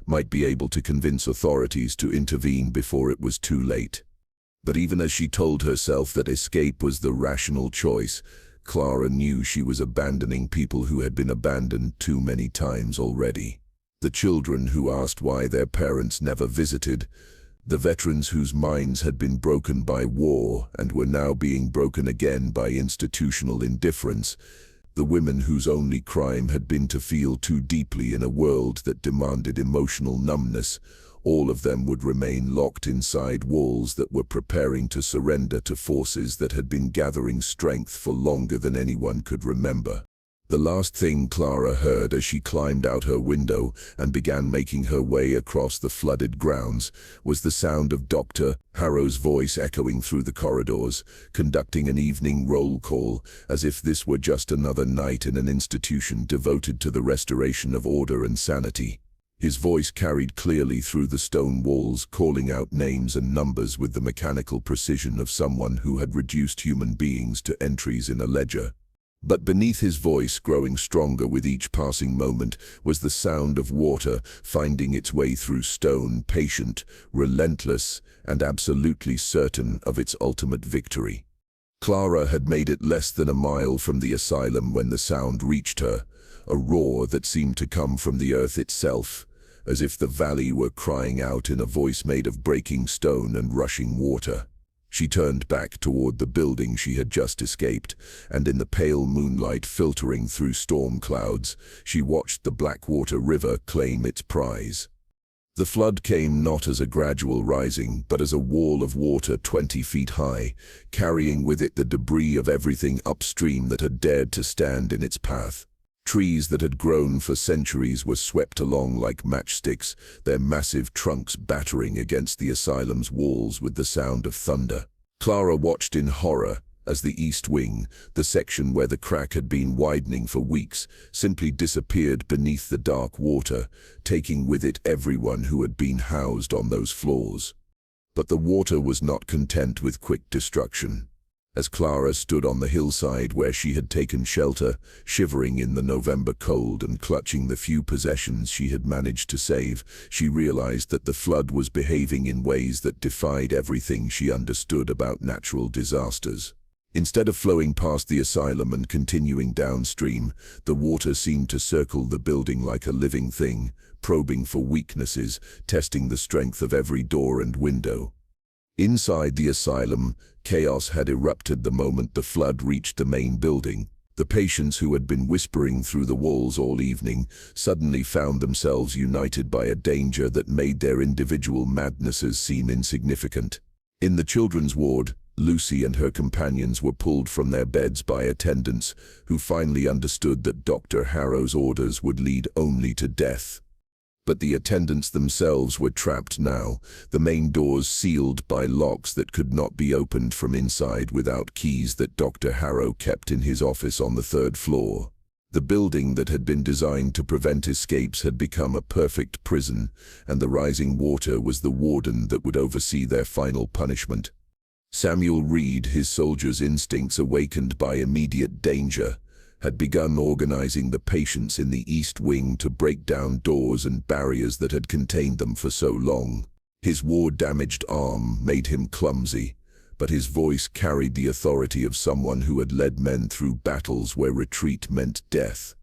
S1: might be able to convince authorities to intervene before it was too late. But even as she told herself that escape was the rational choice, Clara knew she was abandoning people who had been abandoned too many times already. The children who asked why their parents never visited, the veterans whose minds had been broken by war and were now being broken again by institutional indifference, the women whose only crime had been to feel too deeply in a world that demanded emotional numbness, all of them would remain locked inside walls that were preparing to surrender to forces that had been gathering strength for longer than anyone could remember. The last thing Clara heard as she climbed out her window and began making her way across the flooded grounds was the sound of Dr. Harrow's voice echoing through the corridors, conducting an evening roll call as if this were just another night in an institution devoted to the restoration of order and sanity. His voice carried clearly through the stone walls, calling out names and numbers with the mechanical precision of someone who had reduced human beings to entries in a ledger. But beneath his voice, growing stronger with each passing moment, was the sound of water finding its way through stone, patient, relentless, and absolutely certain of its ultimate victory. Clara had made it less than a mile from the asylum when the sound reached her, a roar that seemed to come from the earth itself, as if the valley were crying out in a voice made of breaking stone and rushing water. She turned back toward the building she had just escaped, and in the pale moonlight filtering through storm clouds, she watched the Blackwater River claim its prize. The flood came not as a gradual rising, but as a wall of water 20 feet high, carrying with it the debris of everything upstream that had dared to stand in its path. Trees that had grown for centuries were swept along like matchsticks, their massive trunks battering against the asylum's walls with the sound of thunder. Clara watched in horror as the east wing, the section where the crack had been widening for weeks, simply disappeared beneath the dark water, taking with it everyone who had been housed on those floors. But the water was not content with quick destruction. As Clara stood on the hillside where she had taken shelter, shivering in the November cold and clutching the few possessions she had managed to save, she realized that the flood was behaving in ways that defied everything she understood about natural disasters. Instead of flowing past the asylum and continuing downstream, the water seemed to circle the building like a living thing, probing for weaknesses, testing the strength of every door and window. Inside the asylum, chaos had erupted the moment the flood reached the main building. The patients who had been whispering through the walls all evening suddenly found themselves united by a danger that made their individual madnesses seem insignificant. In the children's ward, Lucy and her companions were pulled from their beds by attendants who finally understood that Dr. Harrow's orders would lead only to death. But the attendants themselves were trapped now, the main doors sealed by locks that could not be opened from inside without keys that Dr. Harrow kept in his office on the 3rd floor. The building that had been designed to prevent escapes had become a perfect prison, and the rising water was the warden that would oversee their final punishment. Samuel Reed, his soldier's instincts awakened by immediate danger, had begun organizing the patients in the East Wing to break down doors and barriers that had contained them for so long. His war-damaged arm made him clumsy, but his voice carried the authority of someone who had led men through battles where retreat meant death.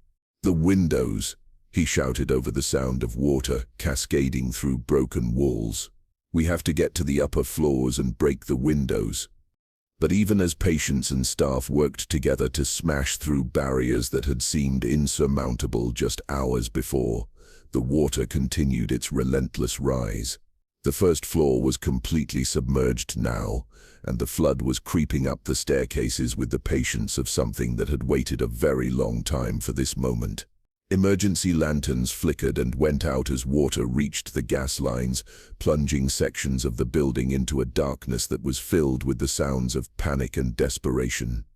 S1: "The windows!" he shouted over the sound of water cascading through broken walls. "We have to get to the upper floors and break the windows." But even as patients and staff worked together to smash through barriers that had seemed insurmountable just hours before, the water continued its relentless rise. The first floor was completely submerged now, and the flood was creeping up the staircases with the patience of something that had waited a very long time for this moment. Emergency lanterns flickered and went out as water reached the gas lines, plunging sections of the building into a darkness that was filled with the sounds of panic and desperation.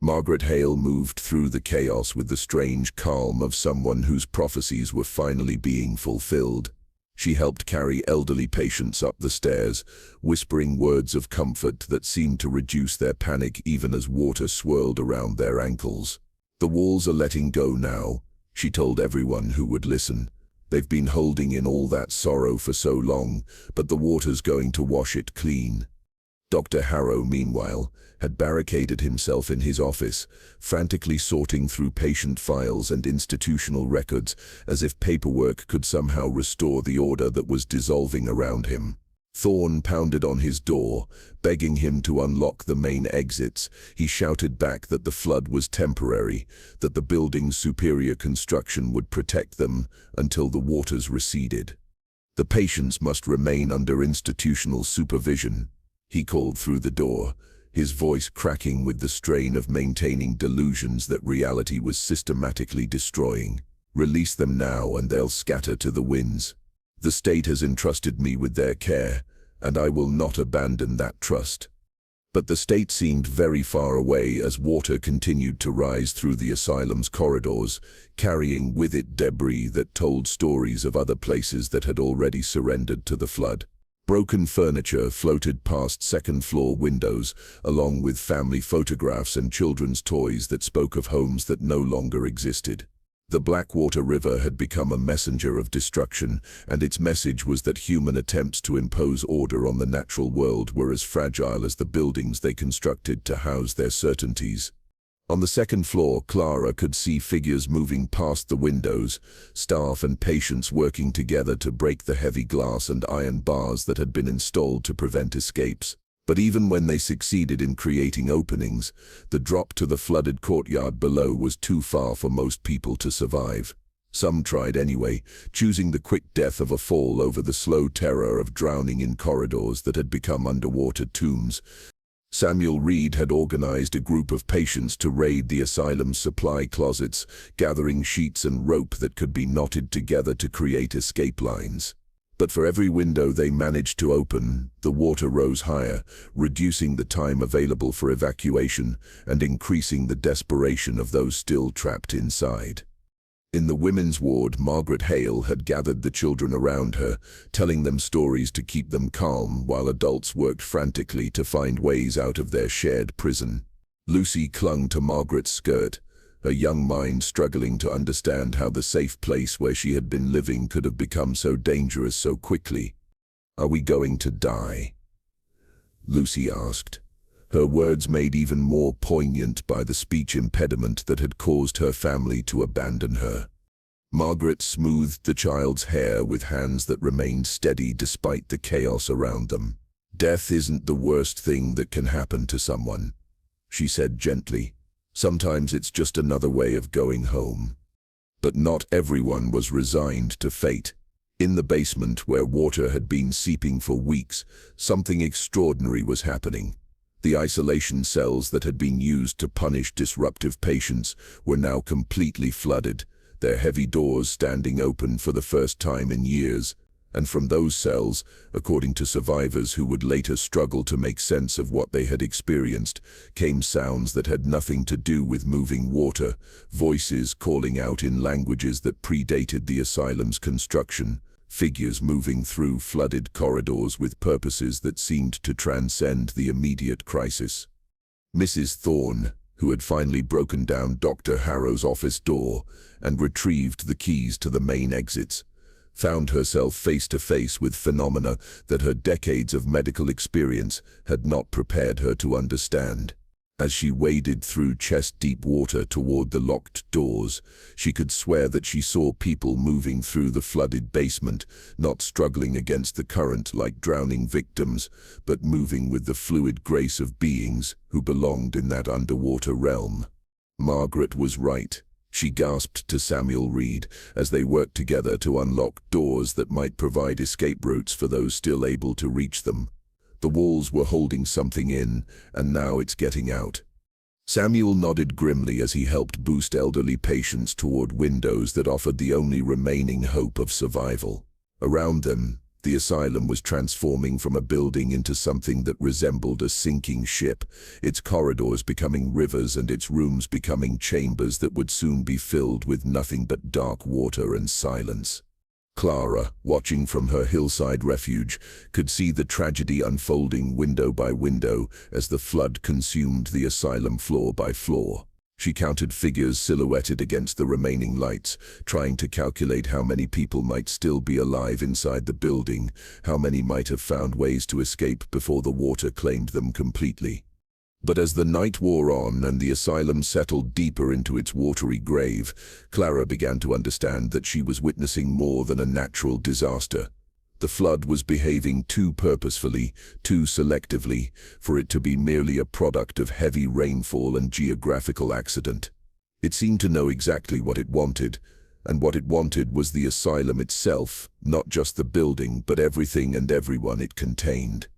S1: Margaret Hale moved through the chaos with the strange calm of someone whose prophecies were finally being fulfilled. She helped carry elderly patients up the stairs, whispering words of comfort that seemed to reduce their panic even as water swirled around their ankles. "The walls are letting go now," she told everyone who would listen. "They've been holding in all that sorrow for so long, but the water's going to wash it clean." Dr. Harrow, meanwhile, had barricaded himself in his office, frantically sorting through patient files and institutional records as if paperwork could somehow restore the order that was dissolving around him. Thorne pounded on his door, begging him to unlock the main exits. He shouted back that the flood was temporary, that the building's superior construction would protect them until the waters receded. The patients must remain under institutional supervision. He called through the door, his voice cracking with the strain of maintaining delusions that reality was systematically destroying. "Release them now and they'll scatter to the winds. The state has entrusted me with their care, and I will not abandon that trust." But the state seemed very far away as water continued to rise through the asylum's corridors, carrying with it debris that told stories of other places that had already surrendered to the flood. Broken furniture floated past second-floor windows, along with family photographs and children's toys that spoke of homes that no longer existed. The Blackwater River had become a messenger of destruction, and its message was that human attempts to impose order on the natural world were as fragile as the buildings they constructed to house their certainties. On the second floor, Clara could see figures moving past the windows, staff and patients working together to break the heavy glass and iron bars that had been installed to prevent escapes. But even when they succeeded in creating openings, the drop to the flooded courtyard below was too far for most people to survive. Some tried anyway, choosing the quick death of a fall over the slow terror of drowning in corridors that had become underwater tombs. Samuel Reed had organized a group of patients to raid the asylum's supply closets, gathering sheets and rope that could be knotted together to create escape lines. But for every window they managed to open, the water rose higher, reducing the time available for evacuation and increasing the desperation of those still trapped inside. In the women's ward, Margaret Hale had gathered the children around her, telling them stories to keep them calm while adults worked frantically to find ways out of their shared prison. Lucy clung to Margaret's skirt, her young mind struggling to understand how the safe place where she had been living could have become so dangerous so quickly. "Are we going to die?" Lucy asked, her words made even more poignant by the speech impediment that had caused her family to abandon her. Margaret smoothed the child's hair with hands that remained steady despite the chaos around them. "Death isn't the worst thing that can happen to someone," she said gently. "Sometimes it's just another way of going home." But not everyone was resigned to fate. In the basement, where water had been seeping for weeks, something extraordinary was happening. The isolation cells that had been used to punish disruptive patients were now completely flooded, their heavy doors standing open for the first time in years. And from those cells, according to survivors who would later struggle to make sense of what they had experienced, came sounds that had nothing to do with moving water, voices calling out in languages that predated the asylum's construction, figures moving through flooded corridors with purposes that seemed to transcend the immediate crisis. Mrs. Thorne, who had finally broken down Dr. Harrow's office door and retrieved the keys to the main exits, found herself face to face with phenomena that her decades of medical experience had not prepared her to understand. As she waded through chest-deep water toward the locked doors, she could swear that she saw people moving through the flooded basement, not struggling against the current like drowning victims, but moving with the fluid grace of beings who belonged in that underwater realm. Margaret was right. She gasped to Samuel Reed as they worked together to unlock doors that might provide escape routes for those still able to reach them. The walls were holding something in, and now it's getting out. Samuel nodded grimly as he helped boost elderly patients toward windows that offered the only remaining hope of survival. Around them, the asylum was transforming from a building into something that resembled a sinking ship, its corridors becoming rivers and its rooms becoming chambers that would soon be filled with nothing but dark water and silence. Clara, watching from her hillside refuge, could see the tragedy unfolding window by window as the flood consumed the asylum floor by floor. She counted figures silhouetted against the remaining lights, trying to calculate how many people might still be alive inside the building, how many might have found ways to escape before the water claimed them completely. But as the night wore on and the asylum settled deeper into its watery grave, Clara began to understand that she was witnessing more than a natural disaster. The flood was behaving too purposefully, too selectively, for it to be merely a product of heavy rainfall and geographical accident. It seemed to know exactly what it wanted, and what it wanted was the asylum itself, not just the building, but everything and everyone it contained.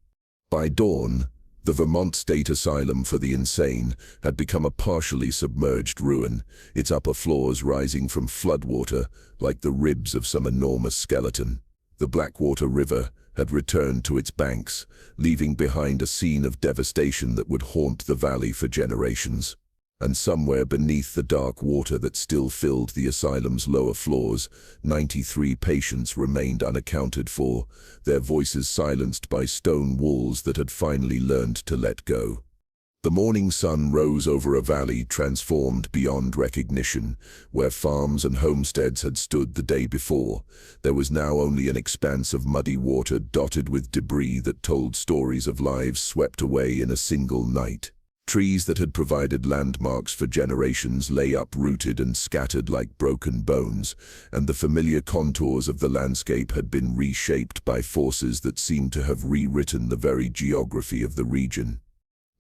S1: By dawn, the Vermont State Asylum for the Insane had become a partially submerged ruin, its upper floors rising from floodwater like the ribs of some enormous skeleton. The Blackwater River had returned to its banks, leaving behind a scene of devastation that would haunt the valley for generations. And somewhere beneath the dark water that still filled the asylum's lower floors, 93 patients remained unaccounted for, their voices silenced by stone walls that had finally learned to let go. The morning sun rose over a valley transformed beyond recognition. Where farms and homesteads had stood the day before, there was now only an expanse of muddy water dotted with debris that told stories of lives swept away in a single night. Trees that had provided landmarks for generations lay uprooted and scattered like broken bones, and the familiar contours of the landscape had been reshaped by forces that seemed to have rewritten the very geography of the region.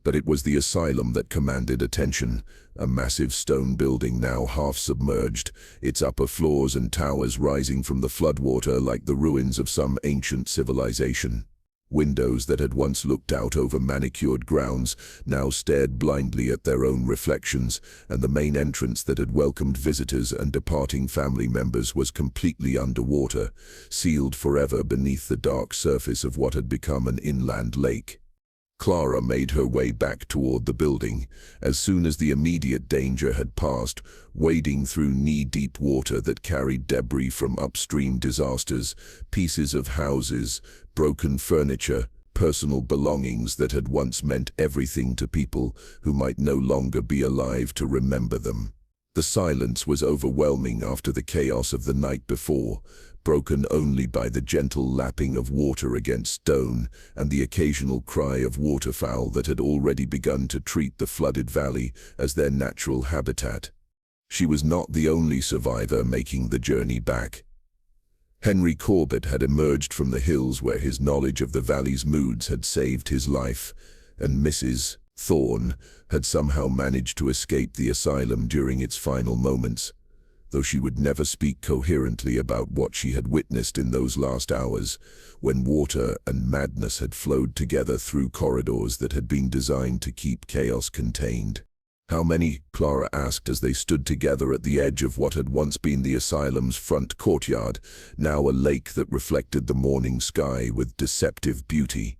S1: But it was the asylum that commanded attention, a massive stone building now half submerged, its upper floors and towers rising from the floodwater like the ruins of some ancient civilization. Windows that had once looked out over manicured grounds now stared blindly at their own reflections, and the main entrance that had welcomed visitors and departing family members was completely underwater, sealed forever beneath the dark surface of what had become an inland lake. Clara made her way back toward the building, as soon as the immediate danger had passed, wading through knee-deep water that carried debris from upstream disasters, pieces of houses, broken furniture, personal belongings that had once meant everything to people who might no longer be alive to remember them. The silence was overwhelming after the chaos of the night before, broken only by the gentle lapping of water against stone and the occasional cry of waterfowl that had already begun to treat the flooded valley as their natural habitat. She was not the only survivor making the journey back. Henry Corbett had emerged from the hills where his knowledge of the valley's moods had saved his life, and Mrs. Thorne had somehow managed to escape the asylum during its final moments, though she would never speak coherently about what she had witnessed in those last hours, when water and madness had flowed together through corridors that had been designed to keep chaos contained. How many? Clara asked as they stood together at the edge of what had once been the asylum's front courtyard, now a lake that reflected the morning sky with deceptive beauty.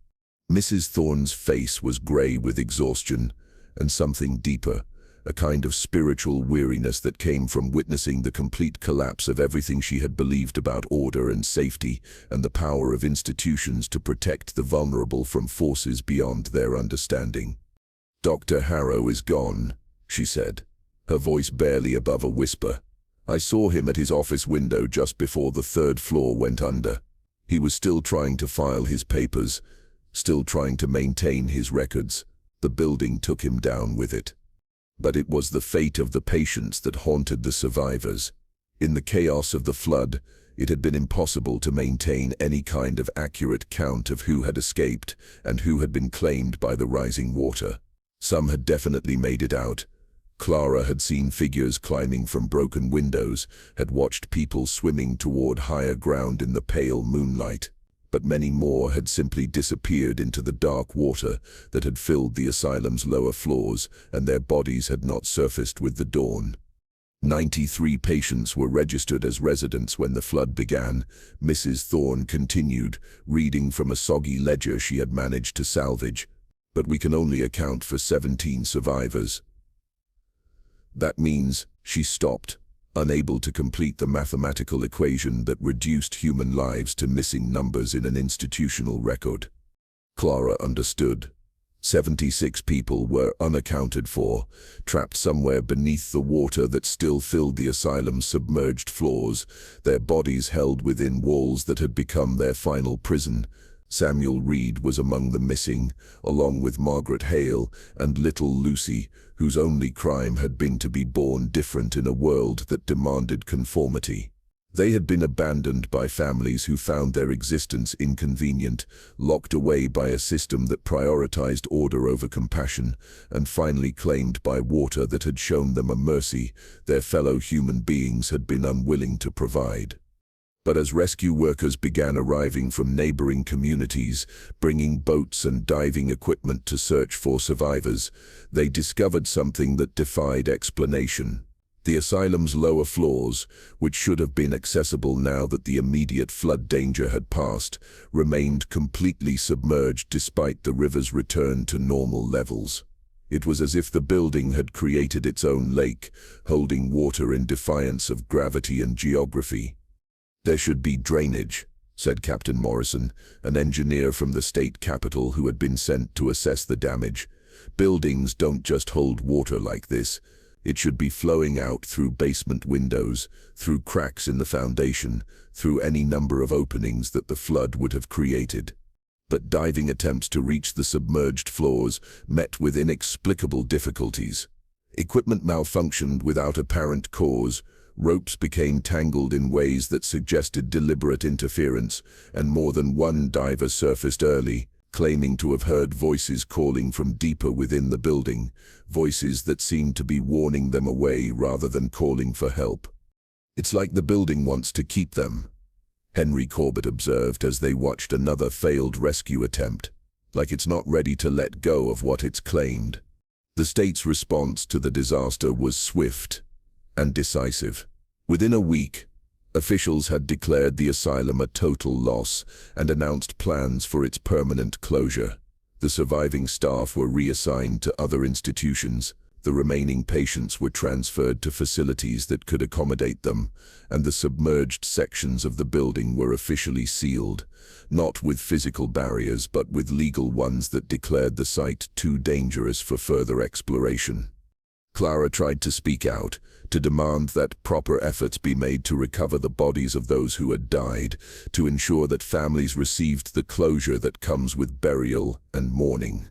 S1: Mrs. Thorne's face was gray with exhaustion, and something deeper, a kind of spiritual weariness that came from witnessing the complete collapse of everything she had believed about order and safety and the power of institutions to protect the vulnerable from forces beyond their understanding. "Dr. Harrow is gone," she said, her voice barely above a whisper. I saw him at his office window just before the third floor went under. He was still trying to file his papers, still trying to maintain his records. The building took him down with it. But it was the fate of the patients that haunted the survivors. In the chaos of the flood, it had been impossible to maintain any kind of accurate count of who had escaped and who had been claimed by the rising water. Some had definitely made it out. Clara had seen figures climbing from broken windows, had watched people swimming toward higher ground in the pale moonlight. But many more had simply disappeared into the dark water that had filled the asylum's lower floors, and their bodies had not surfaced with the dawn. 93 patients were registered as residents when the flood began. Mrs. Thorne continued, reading from a soggy ledger she had managed to salvage. But we can only account for 17 survivors. That means she stopped, unable to complete the mathematical equation that reduced human lives to missing numbers in an institutional record. Clara understood. 76 people were unaccounted for, trapped somewhere beneath the water that still filled the asylum's submerged floors, their bodies held within walls that had become their final prison. Samuel Reed was among the missing, along with Margaret Hale and little Lucy, whose only crime had been to be born different in a world that demanded conformity. They had been abandoned by families who found their existence inconvenient, locked away by a system that prioritized order over compassion, and finally claimed by water that had shown them a mercy their fellow human beings had been unwilling to provide. But as rescue workers began arriving from neighboring communities, bringing boats and diving equipment to search for survivors, they discovered something that defied explanation. The asylum's lower floors, which should have been accessible now that the immediate flood danger had passed, remained completely submerged despite the river's return to normal levels. It was as if the building had created its own lake, holding water in defiance of gravity and geography. "There should be drainage," said Captain Morrison, an engineer from the state capital who had been sent to assess the damage. "Buildings don't just hold water like this. It should be flowing out through basement windows, through cracks in the foundation, through any number of openings that the flood would have created." But diving attempts to reach the submerged floors met with inexplicable difficulties. Equipment malfunctioned without apparent cause, ropes became tangled in ways that suggested deliberate interference, and more than one diver surfaced early, claiming to have heard voices calling from deeper within the building, voices that seemed to be warning them away rather than calling for help. "It's like the building wants to keep them," Henry Corbett observed as they watched another failed rescue attempt, "like it's not ready to let go of what it's claimed." The state's response to the disaster was swift and decisive. Within a week, officials had declared the asylum a total loss and announced plans for its permanent closure. The surviving staff were reassigned to other institutions, the remaining patients were transferred to facilities that could accommodate them, and the submerged sections of the building were officially sealed, not with physical barriers but with legal ones that declared the site too dangerous for further exploration. Clara tried to speak out, to demand that proper efforts be made to recover the bodies of those who had died, to ensure that families received the closure that comes with burial and mourning.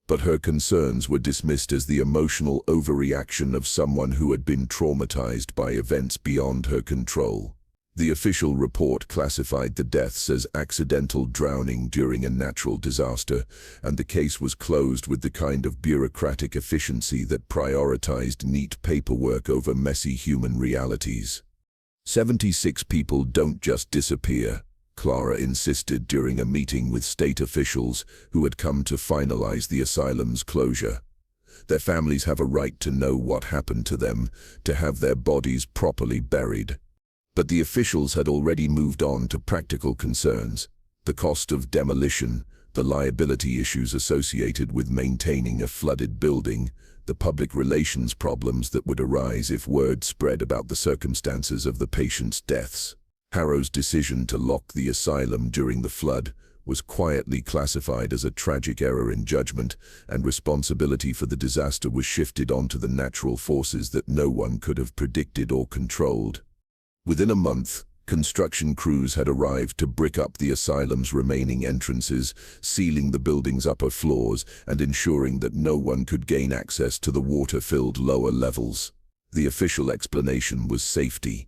S1: But her concerns were dismissed as the emotional overreaction of someone who had been traumatized by events beyond her control. The official report classified the deaths as accidental drowning during a natural disaster, and the case was closed with the kind of bureaucratic efficiency that prioritized neat paperwork over messy human realities. 76 people don't just disappear, Clara insisted during a meeting with state officials who had come to finalize the asylum's closure. Their families have a right to know what happened to them, to have their bodies properly buried. But the officials had already moved on to practical concerns: the cost of demolition, the liability issues associated with maintaining a flooded building, the public relations problems that would arise if word spread about the circumstances of the patients' deaths. Harrow's decision to lock the asylum during the flood was quietly classified as a tragic error in judgment, and responsibility for the disaster was shifted onto the natural forces that no one could have predicted or controlled. Within a month, construction crews had arrived to brick up the asylum's remaining entrances, sealing the building's upper floors and ensuring that no one could gain access to the water-filled lower levels. The official explanation was safety.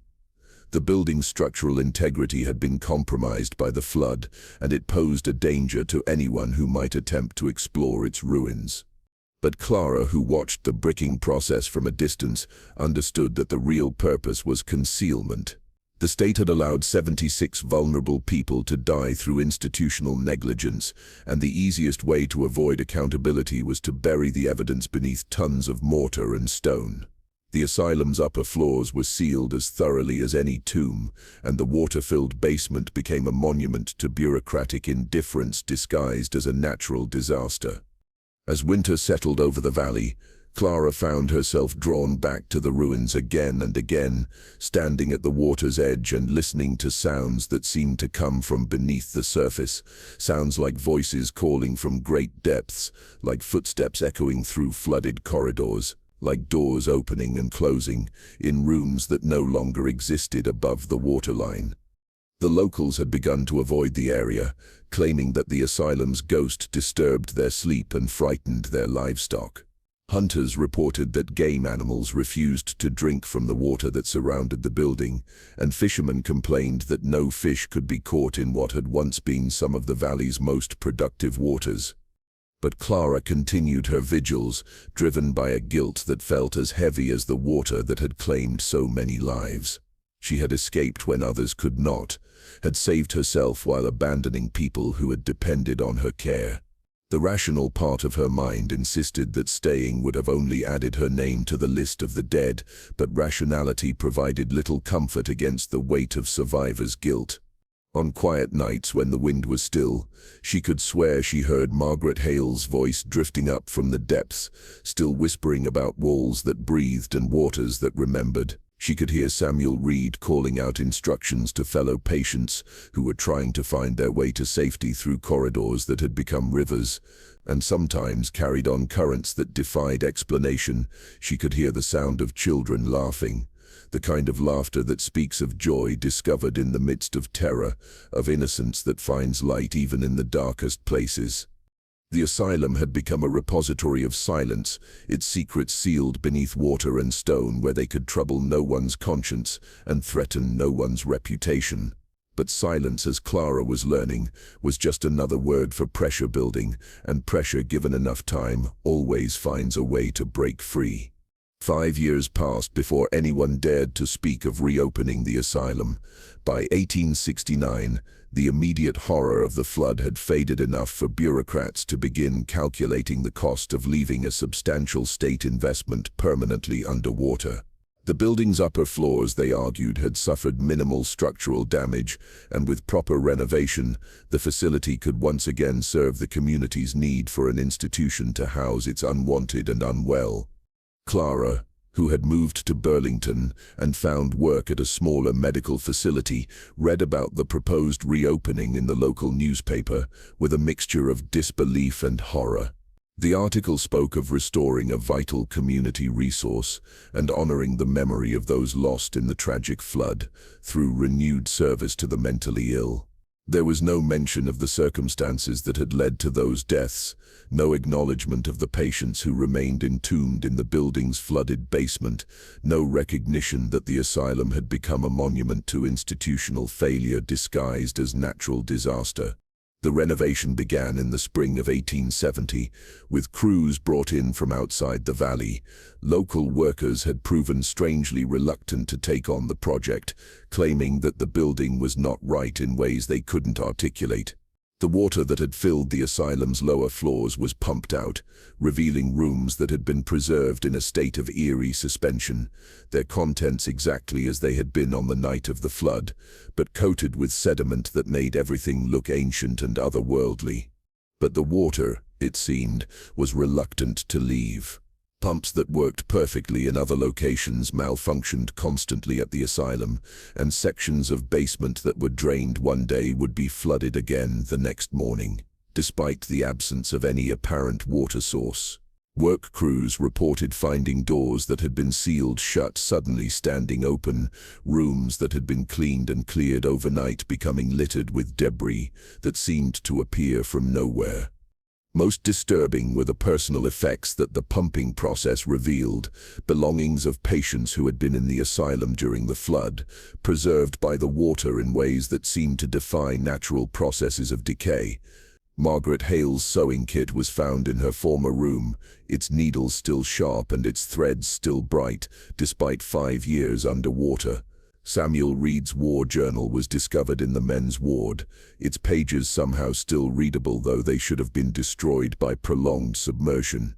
S1: The building's structural integrity had been compromised by the flood, and it posed a danger to anyone who might attempt to explore its ruins. But Clara, who watched the bricking process from a distance, understood that the real purpose was concealment. The state had allowed 76 vulnerable people to die through institutional negligence, and the easiest way to avoid accountability was to bury the evidence beneath tons of mortar and stone. The asylum's upper floors were sealed as thoroughly as any tomb, and the water-filled basement became a monument to bureaucratic indifference disguised as a natural disaster. As winter settled over the valley, Clara found herself drawn back to the ruins again and again, standing at the water's edge and listening to sounds that seemed to come from beneath the surface, sounds like voices calling from great depths, like footsteps echoing through flooded corridors, like doors opening and closing, in rooms that no longer existed above the waterline. The locals had begun to avoid the area, claiming that the asylum's ghost disturbed their sleep and frightened their livestock. Hunters reported that game animals refused to drink from the water that surrounded the building, and fishermen complained that no fish could be caught in what had once been some of the valley's most productive waters. But Clara continued her vigils, driven by a guilt that felt as heavy as the water that had claimed so many lives. She had escaped when others could not, had saved herself while abandoning people who had depended on her care. The rational part of her mind insisted that staying would have only added her name to the list of the dead, but rationality provided little comfort against the weight of survivors' guilt. On quiet nights when the wind was still, she could swear she heard Margaret Hale's voice drifting up from the depths, still whispering about walls that breathed and waters that remembered. She could hear Samuel Reed calling out instructions to fellow patients who were trying to find their way to safety through corridors that had become rivers, and sometimes carried on currents that defied explanation. She could hear the sound of children laughing, the kind of laughter that speaks of joy discovered in the midst of terror, of innocence that finds light even in the darkest places. The asylum had become a repository of silence, its secrets sealed beneath water and stone where they could trouble no one's conscience and threaten no one's reputation. But silence, as Clara was learning, was just another word for pressure building, and pressure given enough time always finds a way to break free. 5 years passed before anyone dared to speak of reopening the asylum. By 1869, the immediate horror of the flood had faded enough for bureaucrats to begin calculating the cost of leaving a substantial state investment permanently underwater. The building's upper floors, they argued, had suffered minimal structural damage, and with proper renovation, the facility could once again serve the community's need for an institution to house its unwanted and unwell. Clara, who had moved to Burlington and found work at a smaller medical facility, read about the proposed reopening in the local newspaper with a mixture of disbelief and horror. The article spoke of restoring a vital community resource and honoring the memory of those lost in the tragic flood through renewed service to the mentally ill. There was no mention of the circumstances that had led to those deaths, no acknowledgement of the patients who remained entombed in the building's flooded basement, no recognition that the asylum had become a monument to institutional failure disguised as natural disaster. The renovation began in the spring of 1870, with crews brought in from outside the valley. Local workers had proven strangely reluctant to take on the project, claiming that the building was not right in ways they couldn't articulate. The water that had filled the asylum's lower floors was pumped out, revealing rooms that had been preserved in a state of eerie suspension, their contents exactly as they had been on the night of the flood, but coated with sediment that made everything look ancient and otherworldly. But the water, it seemed, was reluctant to leave. Pumps that worked perfectly in other locations malfunctioned constantly at the asylum, and sections of basement that were drained one day would be flooded again the next morning, despite the absence of any apparent water source. Work crews reported finding doors that had been sealed shut suddenly standing open, rooms that had been cleaned and cleared overnight becoming littered with debris that seemed to appear from nowhere. Most disturbing were the personal effects that the pumping process revealed, belongings of patients who had been in the asylum during the flood, preserved by the water in ways that seemed to defy natural processes of decay. Margaret Hale's sewing kit was found in her former room, its needles still sharp and its threads still bright, despite 5 years underwater. Samuel Reed's war journal was discovered in the men's ward, its pages somehow still readable though they should have been destroyed by prolonged submersion.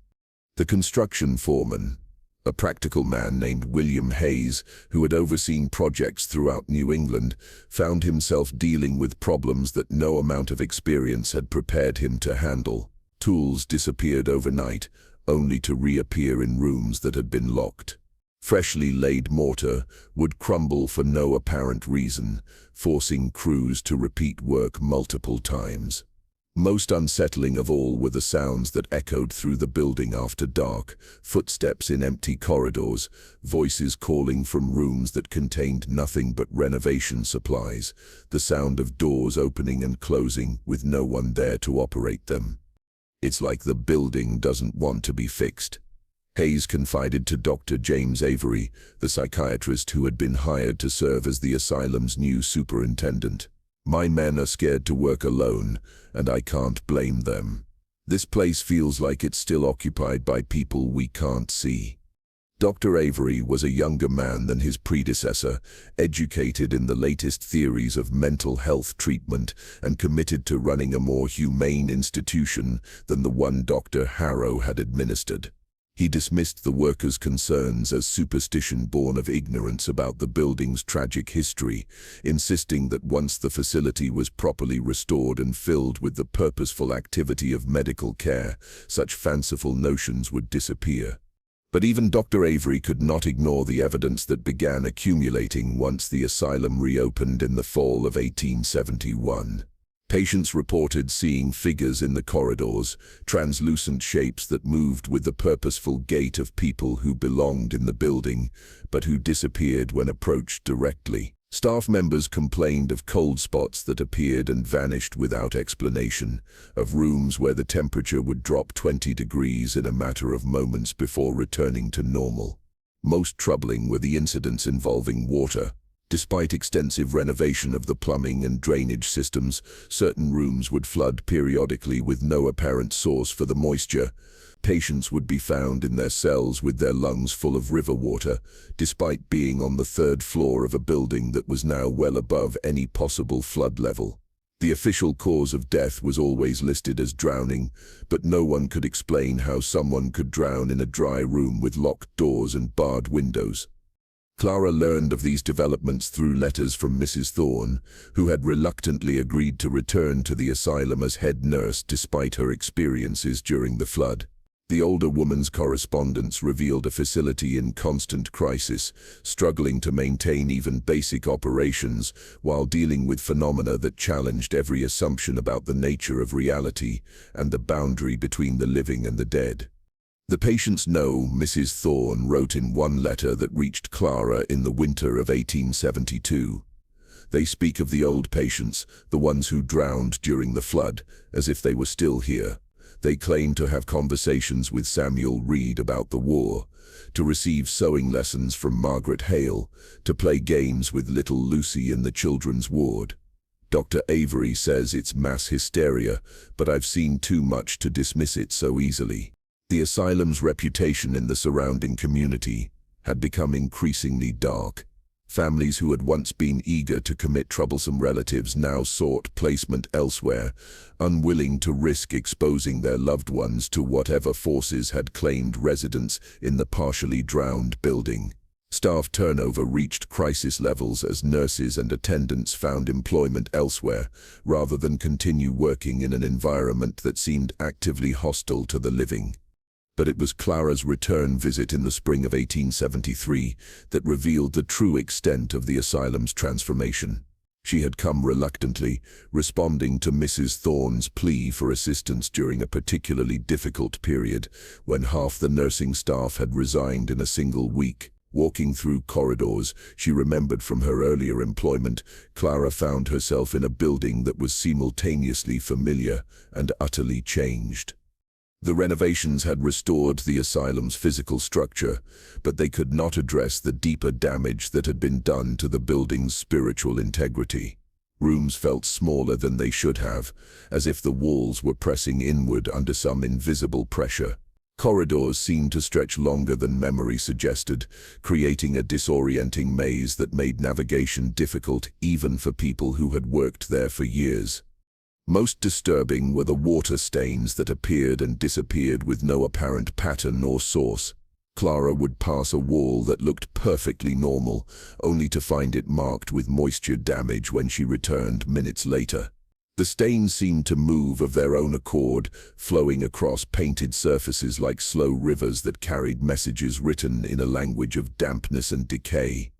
S1: The construction foreman, a practical man named William Hayes, who had overseen projects throughout New England, found himself dealing with problems that no amount of experience had prepared him to handle. Tools disappeared overnight, only to reappear in rooms that had been locked. Freshly laid mortar would crumble for no apparent reason, forcing crews to repeat work multiple times. Most unsettling of all were the sounds that echoed through the building after dark, footsteps in empty corridors, voices calling from rooms that contained nothing but renovation supplies, the sound of doors opening and closing with no one there to operate them. It's like the building doesn't want to be fixed. Hayes confided to Dr. James Avery, the psychiatrist who had been hired to serve as the asylum's new superintendent. "My men are scared to work alone, and I can't blame them. This place feels like it's still occupied by people we can't see." Dr. Avery was a younger man than his predecessor, educated in the latest theories of mental health treatment and committed to running a more humane institution than the one Dr. Harrow had administered. He dismissed the workers' concerns as superstition born of ignorance about the building's tragic history, insisting that once the facility was properly restored and filled with the purposeful activity of medical care, such fanciful notions would disappear. But even Dr. Avery could not ignore the evidence that began accumulating once the asylum reopened in the fall of 1871. Patients reported seeing figures in the corridors, translucent shapes that moved with the purposeful gait of people who belonged in the building, but who disappeared when approached directly. Staff members complained of cold spots that appeared and vanished without explanation, of rooms where the temperature would drop 20 degrees in a matter of moments before returning to normal. Most troubling were the incidents involving water. Despite extensive renovation of the plumbing and drainage systems, certain rooms would flood periodically with no apparent source for the moisture. Patients would be found in their cells with their lungs full of river water, despite being on the 3rd floor of a building that was now well above any possible flood level. The official cause of death was always listed as drowning, but no one could explain how someone could drown in a dry room with locked doors and barred windows. Clara learned of these developments through letters from Mrs. Thorne, who had reluctantly agreed to return to the asylum as head nurse despite her experiences during the flood. The older woman's correspondence revealed a facility in constant crisis, struggling to maintain even basic operations while dealing with phenomena that challenged every assumption about the nature of reality and the boundary between the living and the dead. "The patients know," Mrs. Thorne wrote in one letter that reached Clara in the winter of 1872. "They speak of the old patients, the ones who drowned during the flood, as if they were still here. They claim to have conversations with Samuel Reed about the war, to receive sewing lessons from Margaret Hale, to play games with little Lucy in the children's ward. Dr. Avery says it's mass hysteria, but I've seen too much to dismiss it so easily." The asylum's reputation in the surrounding community had become increasingly dark. Families who had once been eager to commit troublesome relatives now sought placement elsewhere, unwilling to risk exposing their loved ones to whatever forces had claimed residence in the partially drowned building. Staff turnover reached crisis levels as nurses and attendants found employment elsewhere, rather than continue working in an environment that seemed actively hostile to the living. But it was Clara's return visit in the spring of 1873 that revealed the true extent of the asylum's transformation. She had come reluctantly, responding to Mrs. Thorne's plea for assistance during a particularly difficult period, when half the nursing staff had resigned in a single week. Walking through corridors she remembered from her earlier employment, Clara found herself in a building that was simultaneously familiar and utterly changed. The renovations had restored the asylum's physical structure, but they could not address the deeper damage that had been done to the building's spiritual integrity. Rooms felt smaller than they should have, as if the walls were pressing inward under some invisible pressure. Corridors seemed to stretch longer than memory suggested, creating a disorienting maze that made navigation difficult even for people who had worked there for years. Most disturbing were the water stains that appeared and disappeared with no apparent pattern or source. Clara would pass a wall that looked perfectly normal, only to find it marked with moisture damage when she returned minutes later. The stains seemed to move of their own accord, flowing across painted surfaces like slow rivers that carried messages written in a language of dampness and decay.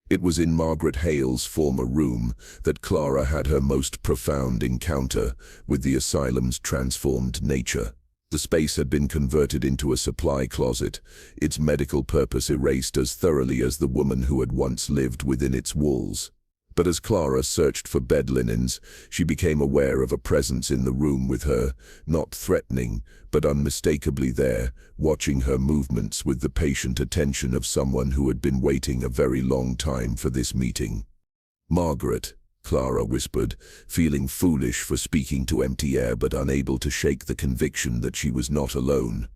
S1: It was in Margaret Hale's former room that Clara had her most profound encounter with the asylum's transformed nature. The space had been converted into a supply closet, its medical purpose erased as thoroughly as the woman who had once lived within its walls. But as Clara searched for bed linens, she became aware of a presence in the room with her, not threatening, but unmistakably there, watching her movements with the patient attention of someone who had been waiting a very long time for this meeting. "Margaret," Clara whispered, feeling foolish for speaking to empty air but unable to shake the conviction that she was not alone.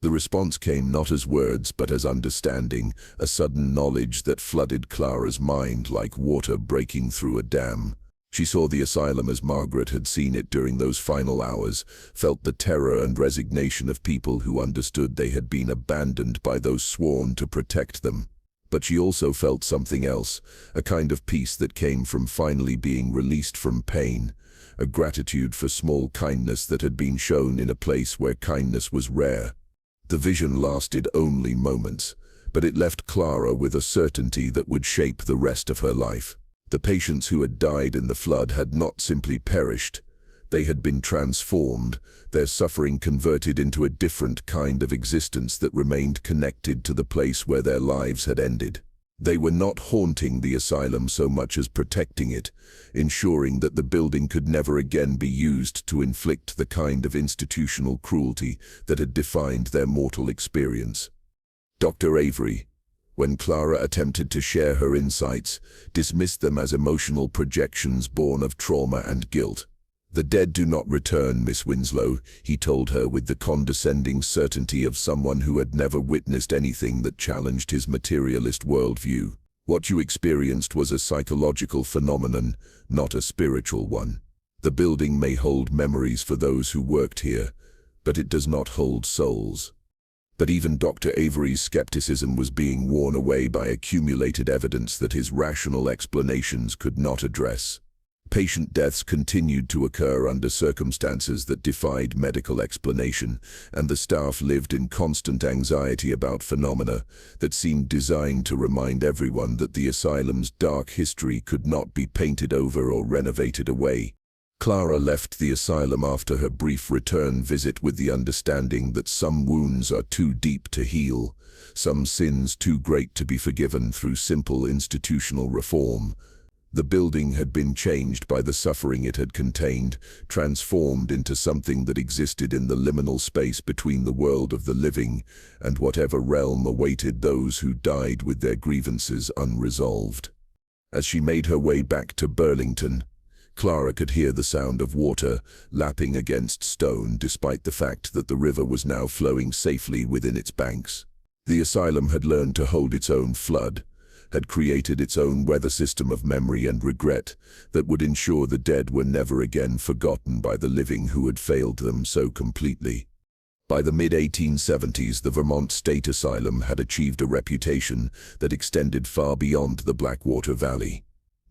S1: The response came not as words but as understanding, a sudden knowledge that flooded Clara's mind like water breaking through a dam. She saw the asylum as Margaret had seen it during those final hours, felt the terror and resignation of people who understood they had been abandoned by those sworn to protect them. But she also felt something else, a kind of peace that came from finally being released from pain, a gratitude for small kindness that had been shown in a place where kindness was rare. The vision lasted only moments, but it left Clara with a certainty that would shape the rest of her life. The patients who had died in the flood had not simply perished. They had been transformed, their suffering converted into a different kind of existence that remained connected to the place where their lives had ended. They were not haunting the asylum so much as protecting it, ensuring that the building could never again be used to inflict the kind of institutional cruelty that had defined their mortal experience. Dr. Avery, when Clara attempted to share her insights, dismissed them as emotional projections born of trauma and guilt. "The dead do not return, Miss Winslow," he told her with the condescending certainty of someone who had never witnessed anything that challenged his materialist worldview. "What you experienced was a psychological phenomenon, not a spiritual one. The building may hold memories for those who worked here, but it does not hold souls." But even Dr. Avery's skepticism was being worn away by accumulated evidence that his rational explanations could not address. Patient deaths continued to occur under circumstances that defied medical explanation, and the staff lived in constant anxiety about phenomena that seemed designed to remind everyone that the asylum's dark history could not be painted over or renovated away. Clara left the asylum after her brief return visit with the understanding that some wounds are too deep to heal, some sins too great to be forgiven through simple institutional reform. The building had been changed by the suffering it had contained, transformed into something that existed in the liminal space between the world of the living and whatever realm awaited those who died with their grievances unresolved. As she made her way back to Burlington, Clara could hear the sound of water lapping against stone despite the fact that the river was now flowing safely within its banks. The asylum had learned to hold its own flood, had created its own weather system of memory and regret that would ensure the dead were never again forgotten by the living who had failed them so completely. By the mid-1870s, the Vermont State Asylum had achieved a reputation that extended far beyond the Blackwater Valley.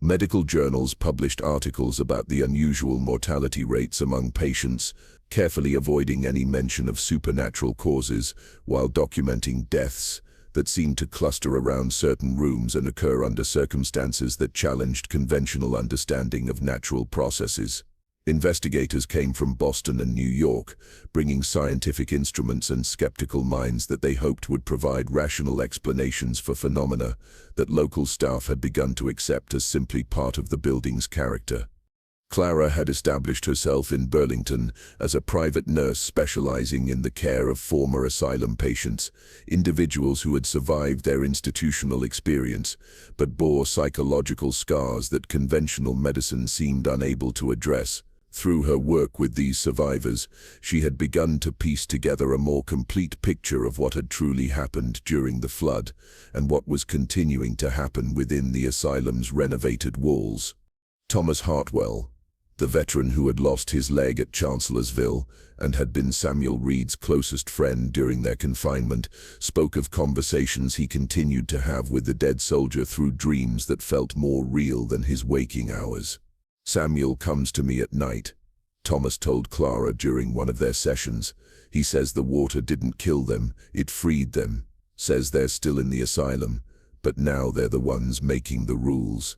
S1: Medical journals published articles about the unusual mortality rates among patients, carefully avoiding any mention of supernatural causes, while documenting deaths that seemed to cluster around certain rooms and occur under circumstances that challenged conventional understanding of natural processes. Investigators came from Boston and New York, bringing scientific instruments and skeptical minds that they hoped would provide rational explanations for phenomena that local staff had begun to accept as simply part of the building's character. Clara had established herself in Burlington as a private nurse specializing in the care of former asylum patients, individuals who had survived their institutional experience, but bore psychological scars that conventional medicine seemed unable to address. Through her work with these survivors, she had begun to piece together a more complete picture of what had truly happened during the flood, and what was continuing to happen within the asylum's renovated walls. Thomas Hartwell, the veteran who had lost his leg at Chancellorsville and had been Samuel Reed's closest friend during their confinement, spoke of conversations he continued to have with the dead soldier through dreams that felt more real than his waking hours. "Samuel comes to me at night," Thomas told Clara during one of their sessions. "He says the water didn't kill them, it freed them. Says they're still in the asylum, but now they're the ones making the rules."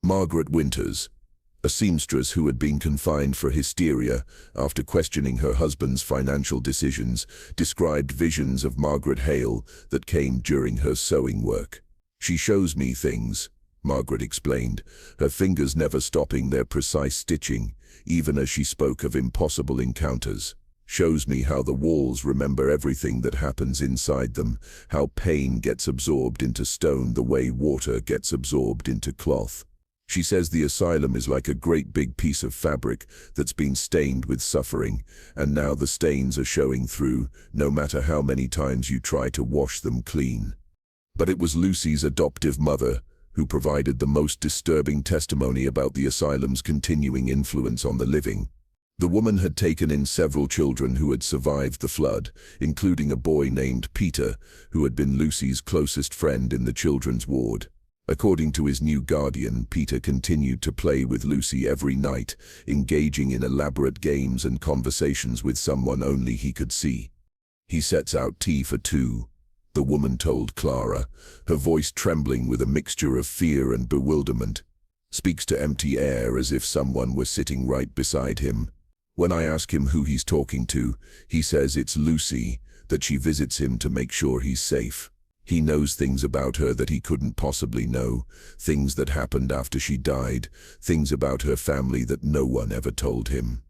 S1: Margaret Winters, a seamstress who had been confined for hysteria after questioning her husband's financial decisions, described visions of Margaret Hale that came during her sewing work. "She shows me things," Margaret explained, her fingers never stopping their precise stitching, even as she spoke of impossible encounters. "Shows me how the walls remember everything that happens inside them, how pain gets absorbed into stone the way water gets absorbed into cloth. She says the asylum is like a great big piece of fabric that's been stained with suffering, and now the stains are showing through, no matter how many times you try to wash them clean." But it was Lucy's adoptive mother who provided the most disturbing testimony about the asylum's continuing influence on the living. The woman had taken in several children who had survived the flood, including a boy named Peter, who had been Lucy's closest friend in the children's ward. According to his new guardian, Peter continued to play with Lucy every night, engaging in elaborate games and conversations with someone only he could see. "He sets out tea for two," the woman told Clara, her voice trembling with a mixture of fear and bewilderment. "Speaks to empty air as if someone were sitting right beside him. When I ask him who he's talking to, he says it's Lucy, that she visits him to make sure he's safe. He knows things about her that he couldn't possibly know, things that happened after she died, things about her family that no one ever told him."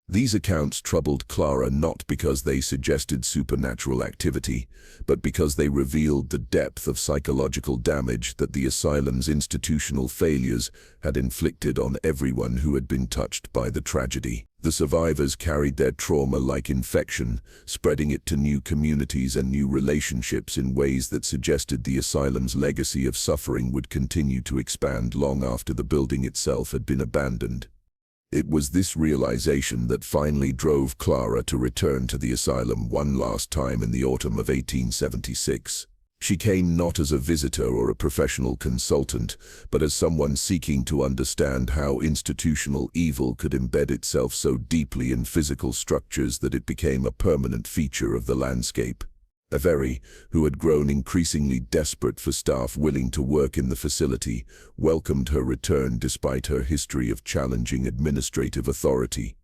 S1: These accounts troubled Clara not because they suggested supernatural activity, but because they revealed the depth of psychological damage that the asylum's institutional failures had inflicted on everyone who had been touched by the tragedy. The survivors carried their trauma like infection, spreading it to new communities and new relationships in ways that suggested the asylum's legacy of suffering would continue to expand long after the building itself had been abandoned. It was this realization that finally drove Clara to return to the asylum one last time in the autumn of 1876. She came not as a visitor or a professional consultant, but as someone seeking to understand how institutional evil could embed itself so deeply in physical structures that it became a permanent feature of the landscape. Avery, who had grown increasingly desperate for staff willing to work in the facility, welcomed her return despite her history of challenging administrative authority.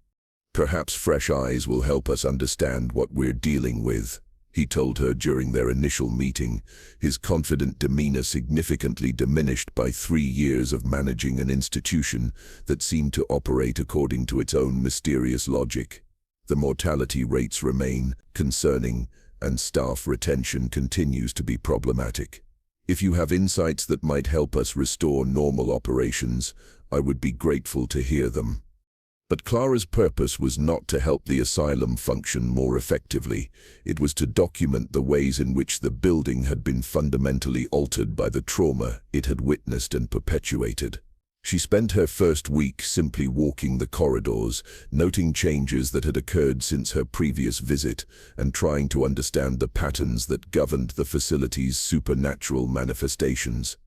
S1: "Perhaps fresh eyes will help us understand what we're dealing with," he told her during their initial meeting, his confident demeanor significantly diminished by 3 years of managing an institution that seemed to operate according to its own mysterious logic. "The mortality rates remain concerning, and staff retention continues to be problematic. If you have insights that might help us restore normal operations, I would be grateful to hear them." But Clara's purpose was not to help the asylum function more effectively. It was to document the ways in which the building had been fundamentally altered by the trauma it had witnessed and perpetuated. She spent her first week simply walking the corridors, noting changes that had occurred since her previous visit, and trying to understand the patterns that governed the facility's supernatural manifestations.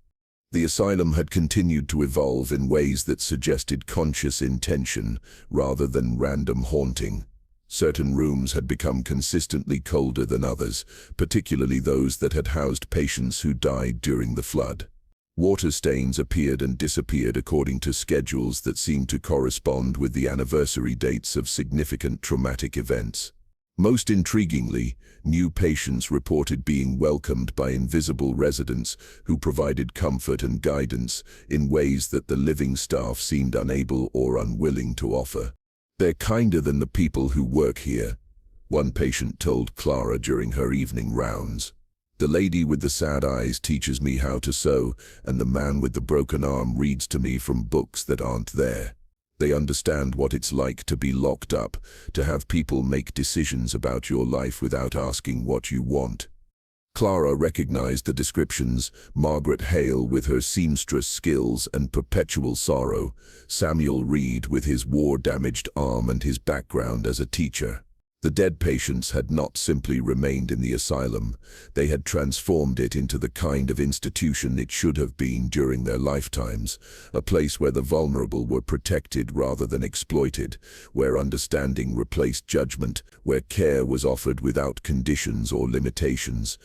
S1: The asylum had continued to evolve in ways that suggested conscious intention rather than random haunting. Certain rooms had become consistently colder than others, particularly those that had housed patients who died during the flood. Water stains appeared and disappeared according to schedules that seemed to correspond with the anniversary dates of significant traumatic events. Most intriguingly, new patients reported being welcomed by invisible residents who provided comfort and guidance in ways that the living staff seemed unable or unwilling to offer. "They're kinder than the people who work here," one patient told Clara during her evening rounds. "The lady with the sad eyes teaches me how to sew, and the man with the broken arm reads to me from books that aren't there. They understand what it's like to be locked up, to have people make decisions about your life without asking what you want." Clara recognized the descriptions: Margaret Hale with her seamstress skills and perpetual sorrow, Samuel Reed with his war-damaged arm and his background as a teacher. The dead patients had not simply remained in the asylum, they had transformed it into the kind of institution it should have been during their lifetimes, a place where the vulnerable were protected rather than exploited, where understanding replaced judgment, where care was offered without conditions or limitations.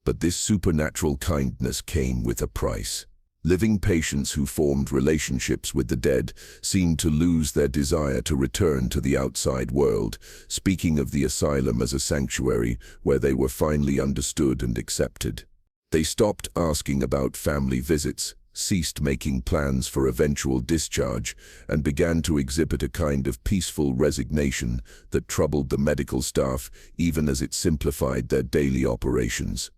S1: But this supernatural kindness came with a price. Living patients who formed relationships with the dead seemed to lose their desire to return to the outside world, speaking of the asylum as a sanctuary where they were finally understood and accepted. They stopped asking about family visits, ceased making plans for eventual discharge, and began to exhibit a kind of peaceful resignation that troubled the medical staff even as it simplified their daily operations.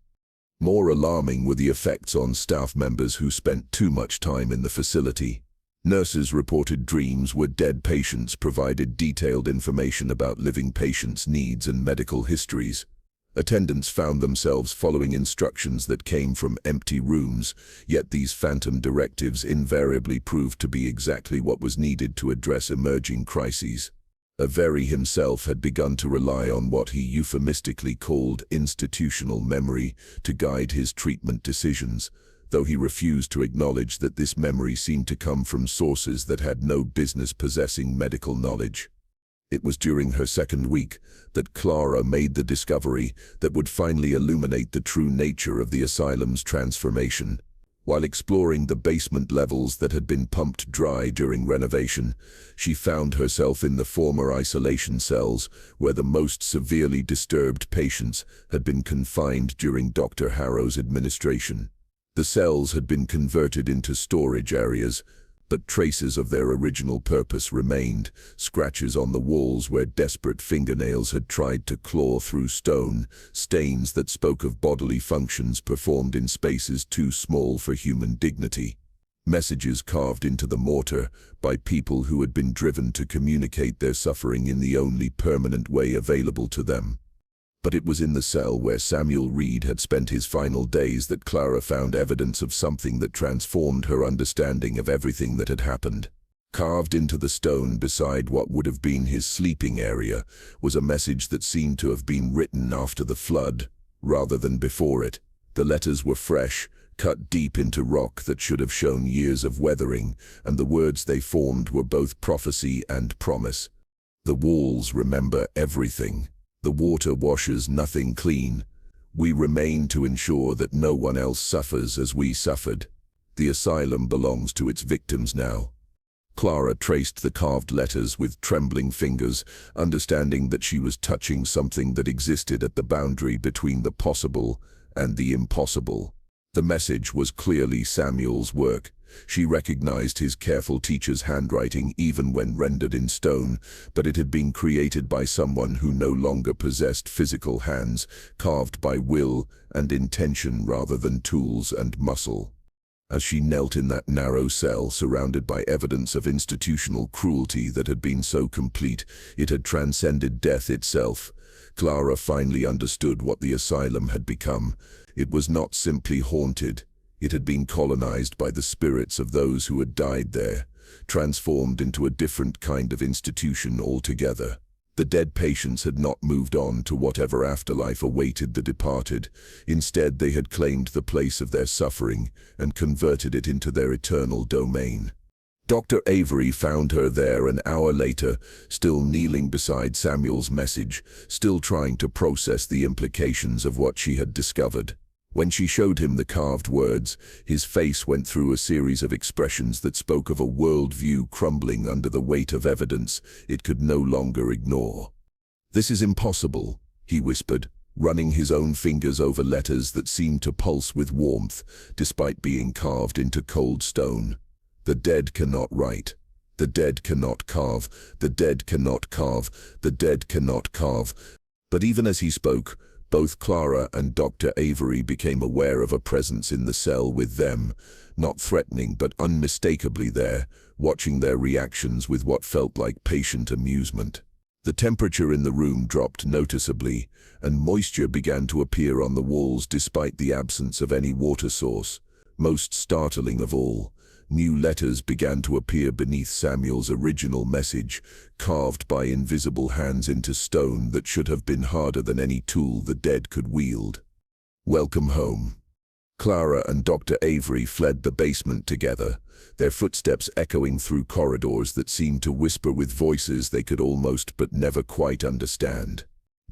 S1: More alarming were the effects on staff members who spent too much time in the facility. Nurses reported dreams where dead patients provided detailed information about living patients' needs and medical histories. Attendants found themselves following instructions that came from empty rooms, yet these phantom directives invariably proved to be exactly what was needed to address emerging crises. Avery himself had begun to rely on what he euphemistically called institutional memory to guide his treatment decisions, though he refused to acknowledge that this memory seemed to come from sources that had no business possessing medical knowledge. It was during her second week that Clara made the discovery that would finally illuminate the true nature of the asylum's transformation. While exploring the basement levels that had been pumped dry during renovation, she found herself in the former isolation cells where the most severely disturbed patients had been confined during Dr. Harrow's administration. The cells had been converted into storage areas, but traces of their original purpose remained, scratches on the walls where desperate fingernails had tried to claw through stone, stains that spoke of bodily functions performed in spaces too small for human dignity. Messages carved into the mortar by people who had been driven to communicate their suffering in the only permanent way available to them. But it was in the cell where Samuel Reed had spent his final days that Clara found evidence of something that transformed her understanding of everything that had happened. Carved into the stone beside what would have been his sleeping area was a message that seemed to have been written after the flood, rather than before it. The letters were fresh, cut deep into rock that should have shown years of weathering, and the words they formed were both prophecy and promise. The walls remember everything. The water washes nothing clean. We remain to ensure that no one else suffers as we suffered. The asylum belongs to its victims now. Clara traced the carved letters with trembling fingers, understanding that she was touching something that existed at the boundary between the possible and the impossible. The message was clearly Samuel's work. She recognized his careful teacher's handwriting even when rendered in stone, but it had been created by someone who no longer possessed physical hands, carved by will and intention rather than tools and muscle. As she knelt in that narrow cell, surrounded by evidence of institutional cruelty that had been so complete it had transcended death itself, Clara finally understood what the asylum had become. It was not simply haunted. It had been colonized by the spirits of those who had died there, transformed into a different kind of institution altogether. The dead patients had not moved on to whatever afterlife awaited the departed. Instead, they had claimed the place of their suffering and converted it into their eternal domain. Dr. Avery found her there an hour later, still kneeling beside Samuel's message, still trying to process the implications of what she had discovered. When she showed him the carved words, his face went through a series of expressions that spoke of a worldview crumbling under the weight of evidence it could no longer ignore. "This is impossible," he whispered, running his own fingers over letters that seemed to pulse with warmth, despite being carved into cold stone. "The dead cannot write. The dead cannot carve. The dead cannot carve. The dead cannot carve." But even as he spoke, both Clara and Dr. Avery became aware of a presence in the cell with them, not threatening but unmistakably there, watching their reactions with what felt like patient amusement. The temperature in the room dropped noticeably, and moisture began to appear on the walls despite the absence of any water source. Most startling of all, new letters began to appear beneath Samuel's original message, carved by invisible hands into stone that should have been harder than any tool the dead could wield. "Welcome home." Clara and Dr. Avery fled the basement together, their footsteps echoing through corridors that seemed to whisper with voices they could almost but never quite understand.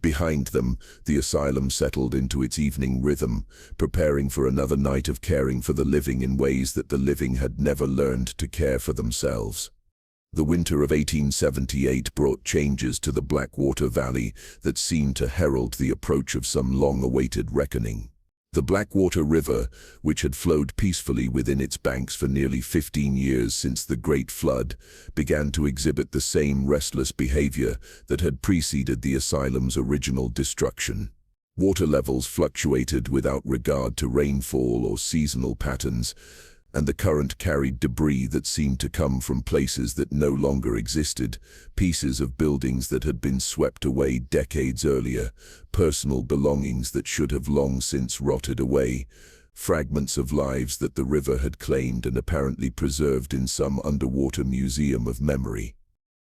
S1: Behind them, the asylum settled into its evening rhythm, preparing for another night of caring for the living in ways that the living had never learned to care for themselves. The winter of 1878 brought changes to the Blackwater Valley that seemed to herald the approach of some long-awaited reckoning. The Blackwater River, which had flowed peacefully within its banks for nearly 15 years since the Great Flood, began to exhibit the same restless behavior that had preceded the asylum's original destruction. Water levels fluctuated without regard to rainfall or seasonal patterns, and the current carried debris that seemed to come from places that no longer existed, pieces of buildings that had been swept away decades earlier, personal belongings that should have long since rotted away, fragments of lives that the river had claimed and apparently preserved in some underwater museum of memory.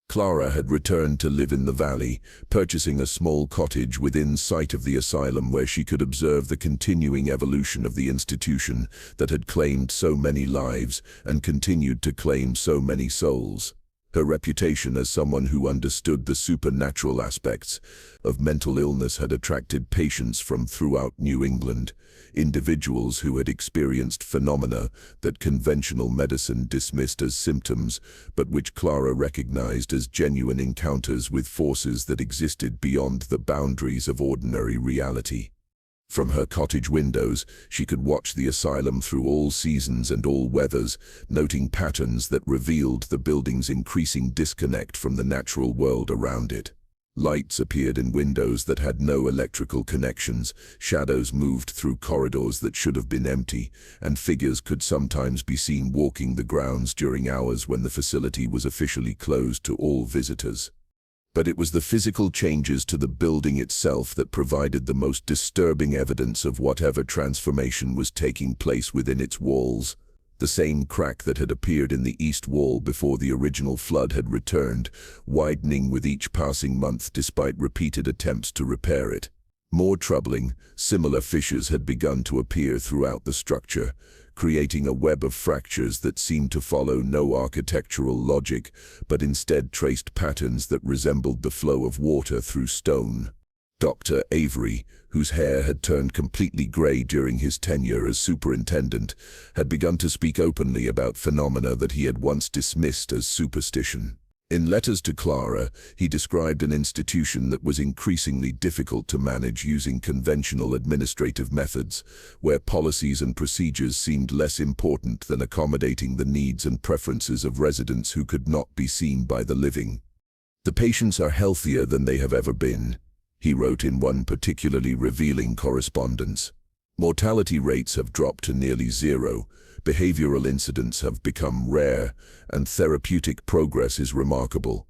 S1: Clara had returned to live in the valley, purchasing a small cottage within sight of the asylum where she could observe the continuing evolution of the institution that had claimed so many lives and continued to claim so many souls. Her reputation as someone who understood the supernatural aspects of mental illness had attracted patients from throughout New England, individuals who had experienced phenomena that conventional medicine dismissed as symptoms, but which Clara recognized as genuine encounters with forces that existed beyond the boundaries of ordinary reality. From her cottage windows, she could watch the asylum through all seasons and all weathers, noting patterns that revealed the building's increasing disconnect from the natural world around it. Lights appeared in windows that had no electrical connections, shadows moved through corridors that should have been empty, and figures could sometimes be seen walking the grounds during hours when the facility was officially closed to all visitors. But it was the physical changes to the building itself that provided the most disturbing evidence of whatever transformation was taking place within its walls. The same crack that had appeared in the east wall before the original flood had returned, widening with each passing month despite repeated attempts to repair it. More troubling, similar fissures had begun to appear throughout the structure, creating a web of fractures that seemed to follow no architectural logic, but instead traced patterns that resembled the flow of water through stone. Dr. Avery, whose hair had turned completely gray during his tenure as superintendent, had begun to speak openly about phenomena that he had once dismissed as superstition. In letters to Clara, he described an institution that was increasingly difficult to manage using conventional administrative methods, where policies and procedures seemed less important than accommodating the needs and preferences of residents who could not be seen by the living. "The patients are healthier than they have ever been," he wrote in one particularly revealing correspondence. "Mortality rates have dropped to nearly zero, behavioral incidents have become rare, and therapeutic progress is remarkable.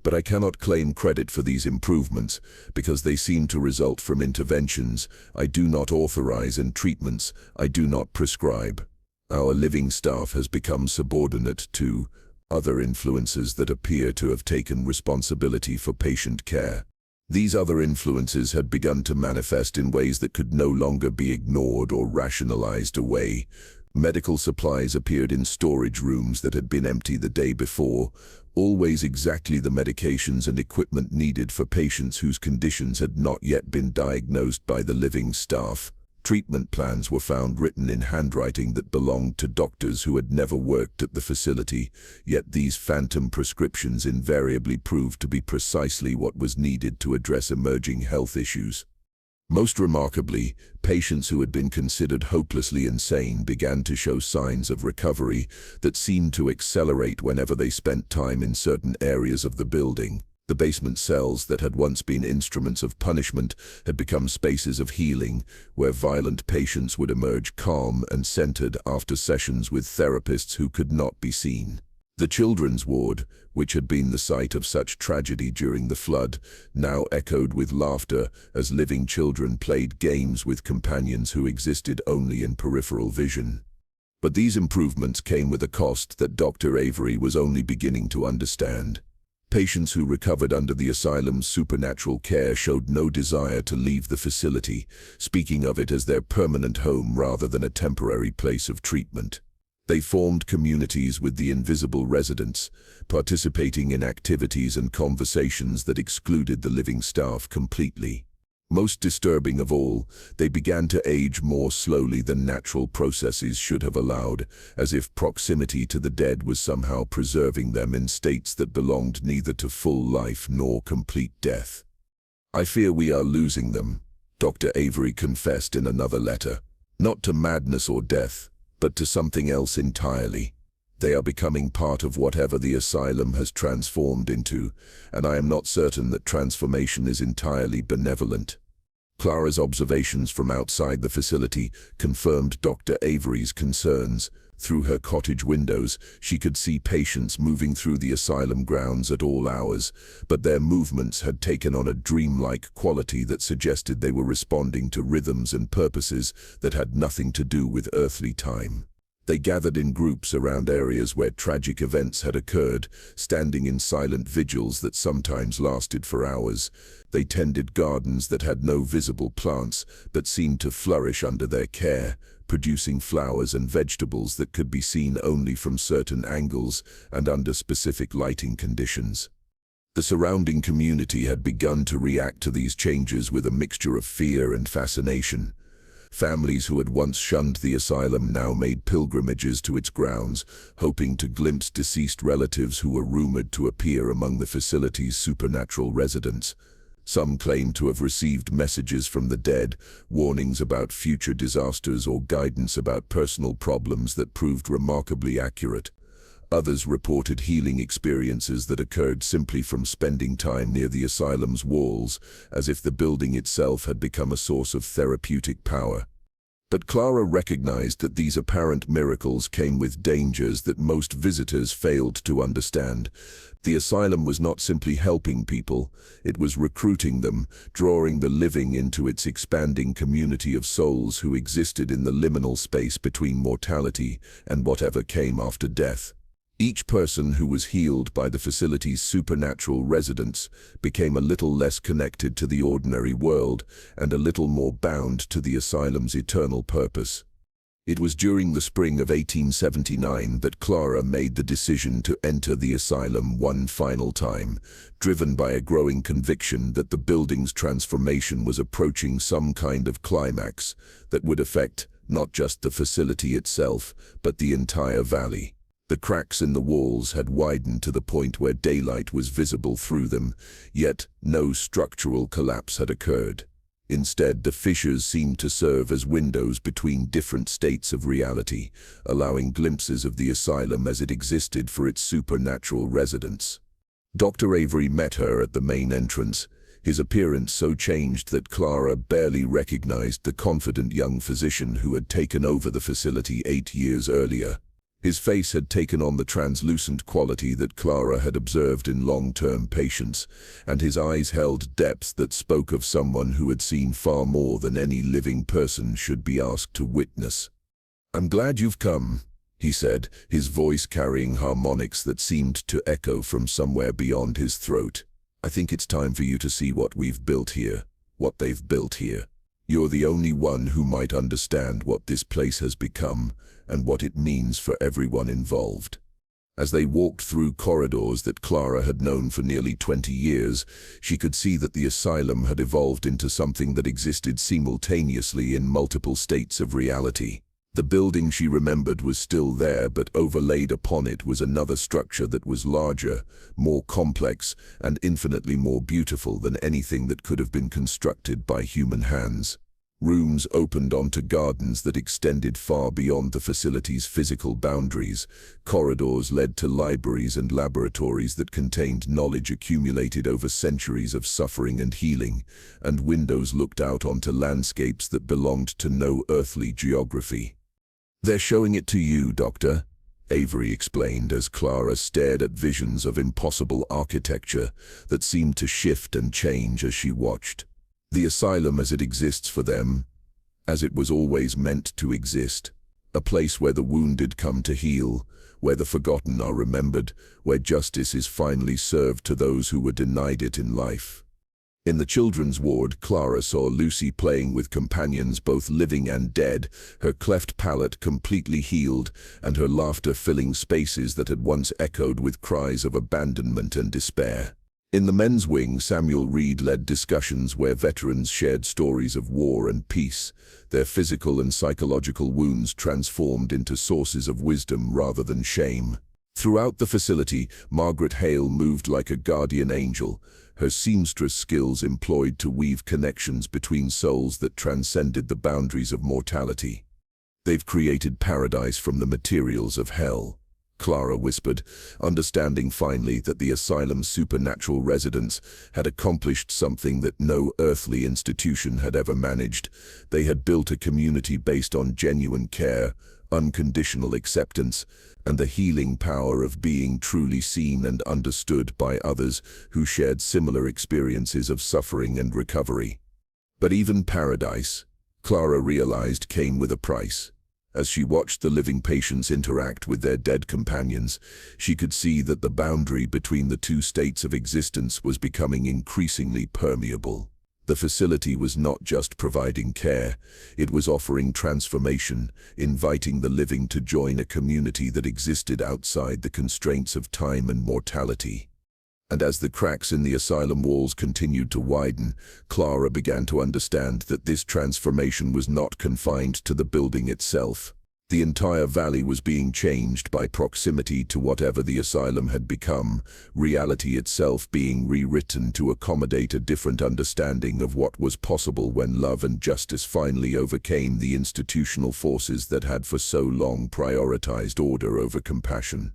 S1: But I cannot claim credit for these improvements because they seem to result from interventions I do not authorize and treatments I do not prescribe. Our living staff has become subordinate to other influences that appear to have taken responsibility for patient care. These other influences had begun to manifest in ways that could no longer be ignored or rationalized away. Medical supplies appeared in storage rooms that had been empty the day before, always exactly the medications and equipment needed for patients whose conditions had not yet been diagnosed by the living staff. Treatment plans were found written in handwriting that belonged to doctors who had never worked at the facility, yet these phantom prescriptions invariably proved to be precisely what was needed to address emerging health issues. Most remarkably, patients who had been considered hopelessly insane began to show signs of recovery that seemed to accelerate whenever they spent time in certain areas of the building. The basement cells that had once been instruments of punishment had become spaces of healing, where violent patients would emerge calm and centered after sessions with therapists who could not be seen. The children's ward, which had been the site of such tragedy during the flood, now echoed with laughter as living children played games with companions who existed only in peripheral vision. But these improvements came with a cost that Dr. Avery was only beginning to understand. Patients who recovered under the asylum's supernatural care showed no desire to leave the facility, speaking of it as their permanent home rather than a temporary place of treatment. They formed communities with the invisible residents, participating in activities and conversations that excluded the living staff completely. Most disturbing of all, they began to age more slowly than natural processes should have allowed, as if proximity to the dead was somehow preserving them in states that belonged neither to full life nor complete death. "I fear we are losing them," Dr. Avery confessed in another letter. "Not to madness or death, but to something else entirely. They are becoming part of whatever the asylum has transformed into, and I am not certain that transformation is entirely benevolent." Clara's observations from outside the facility confirmed Dr. Avery's concerns. Through her cottage windows, she could see patients moving through the asylum grounds at all hours, but their movements had taken on a dreamlike quality that suggested they were responding to rhythms and purposes that had nothing to do with earthly time. They gathered in groups around areas where tragic events had occurred, standing in silent vigils that sometimes lasted for hours. They tended gardens that had no visible plants but seemed to flourish under their care, producing flowers and vegetables that could be seen only from certain angles and under specific lighting conditions. The surrounding community had begun to react to these changes with a mixture of fear and fascination. Families who had once shunned the asylum now made pilgrimages to its grounds, hoping to glimpse deceased relatives who were rumored to appear among the facility's supernatural residents. Some claimed to have received messages from the dead, warnings about future disasters or guidance about personal problems that proved remarkably accurate. Others reported healing experiences that occurred simply from spending time near the asylum's walls, as if the building itself had become a source of therapeutic power. But Clara recognized that these apparent miracles came with dangers that most visitors failed to understand. The asylum was not simply helping people, it was recruiting them, drawing the living into its expanding community of souls who existed in the liminal space between mortality and whatever came after death. Each person who was healed by the facility's supernatural residents became a little less connected to the ordinary world and a little more bound to the asylum's eternal purpose. It was during the spring of 1879 that Clara made the decision to enter the asylum one final time, driven by a growing conviction that the building's transformation was approaching some kind of climax that would affect not just the facility itself, but the entire valley. The cracks in the walls had widened to the point where daylight was visible through them, yet no structural collapse had occurred. Instead, the fissures seemed to serve as windows between different states of reality, allowing glimpses of the asylum as it existed for its supernatural residents. Dr. Avery met her at the main entrance, his appearance so changed that Clara barely recognized the confident young physician who had taken over the facility 8 years earlier. His face had taken on the translucent quality that Clara had observed in long-term patients, and his eyes held depth that spoke of someone who had seen far more than any living person should be asked to witness. "I'm glad you've come," he said, his voice carrying harmonics that seemed to echo from somewhere beyond his throat. "I think it's time for you to see what we've built here, what they've built here. You're the only one who might understand what this place has become and what it means for everyone involved." As they walked through corridors that Clara had known for nearly 20 years, she could see that the asylum had evolved into something that existed simultaneously in multiple states of reality. The building she remembered was still there, but overlaid upon it was another structure that was larger, more complex, and infinitely more beautiful than anything that could have been constructed by human hands. Rooms opened onto gardens that extended far beyond the facility's physical boundaries. Corridors led to libraries and laboratories that contained knowledge accumulated over centuries of suffering and healing, and windows looked out onto landscapes that belonged to no earthly geography. "They're showing it to you, Doctor," Avery explained as Clara stared at visions of impossible architecture that seemed to shift and change as she watched. The asylum as it exists for them, as it was always meant to exist. A place where the wounded come to heal, where the forgotten are remembered, where justice is finally served to those who were denied it in life. In the children's ward, Clara saw Lucy playing with companions both living and dead, her cleft palate completely healed, and her laughter filling spaces that had once echoed with cries of abandonment and despair. In the men's wing, Samuel Reed led discussions where veterans shared stories of war and peace, their physical and psychological wounds transformed into sources of wisdom rather than shame. Throughout the facility, Margaret Hale moved like a guardian angel, her seamstress skills employed to weave connections between souls that transcended the boundaries of mortality. "They've created paradise from the materials of hell," Clara whispered, understanding finally that the asylum's supernatural residents had accomplished something that no earthly institution had ever managed. They had built a community based on genuine care, unconditional acceptance, and the healing power of being truly seen and understood by others who shared similar experiences of suffering and recovery. But even paradise, Clara realized, came with a price. As she watched the living patients interact with their dead companions, she could see that the boundary between the two states of existence was becoming increasingly permeable. The facility was not just providing care, it was offering transformation, inviting the living to join a community that existed outside the constraints of time and mortality. And as the cracks in the asylum walls continued to widen, Clara began to understand that this transformation was not confined to the building itself. The entire valley was being changed by proximity to whatever the asylum had become, reality itself being rewritten to accommodate a different understanding of what was possible when love and justice finally overcame the institutional forces that had for so long prioritized order over compassion.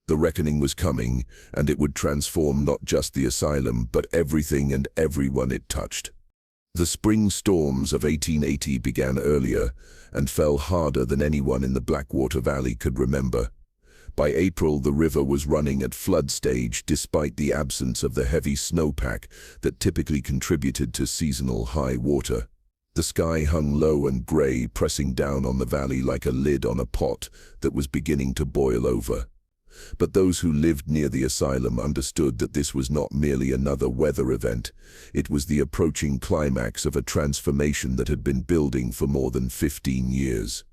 S1: The reckoning was coming, and it would transform not just the asylum, but everything and everyone it touched. The spring storms of 1880 began earlier, and fell harder than anyone in the Blackwater Valley could remember. By April, the river was running at flood stage despite the absence of the heavy snowpack that typically contributed to seasonal high water. The sky hung low and gray, pressing down on the valley like a lid on a pot that was beginning to boil over. But those who lived near the asylum understood that this was not merely another weather event. It was the approaching climax of a transformation that had been building for more than 15 years.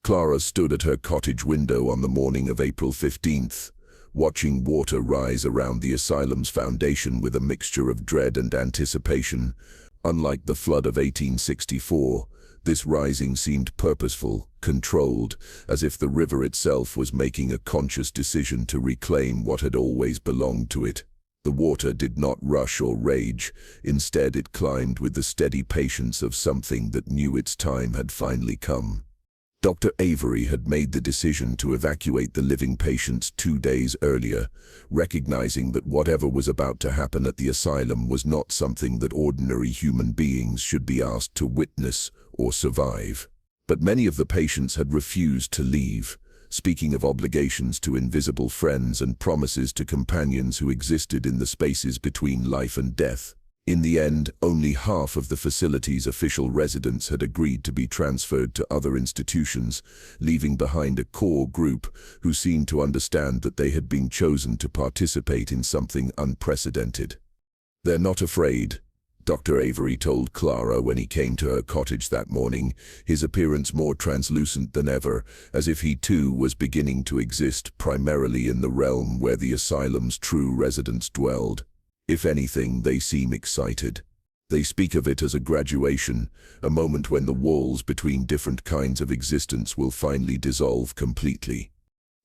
S1: Clara stood at her cottage window on the morning of April 15th, watching water rise around the asylum's foundation with a mixture of dread and anticipation. Unlike the flood of 1864, this rising seemed purposeful, controlled, as if the river itself was making a conscious decision to reclaim what had always belonged to it. The water did not rush or rage. Instead, it climbed with the steady patience of something that knew its time had finally come. Dr. Avery had made the decision to evacuate the living patients 2 days earlier, recognizing that whatever was about to happen at the asylum was not something that ordinary human beings should be asked to witness or survive. But many of the patients had refused to leave, speaking of obligations to invisible friends and promises to companions who existed in the spaces between life and death. In the end, only half of the facility's official residents had agreed to be transferred to other institutions, leaving behind a core group who seemed to understand that they had been chosen to participate in something unprecedented. "They're not afraid," Dr. Avery told Clara when he came to her cottage that morning, his appearance more translucent than ever, as if he too was beginning to exist primarily in the realm where the asylum's true residents dwelled. "If anything, they seem excited. They speak of it as a graduation, a moment when the walls between different kinds of existence will finally dissolve completely."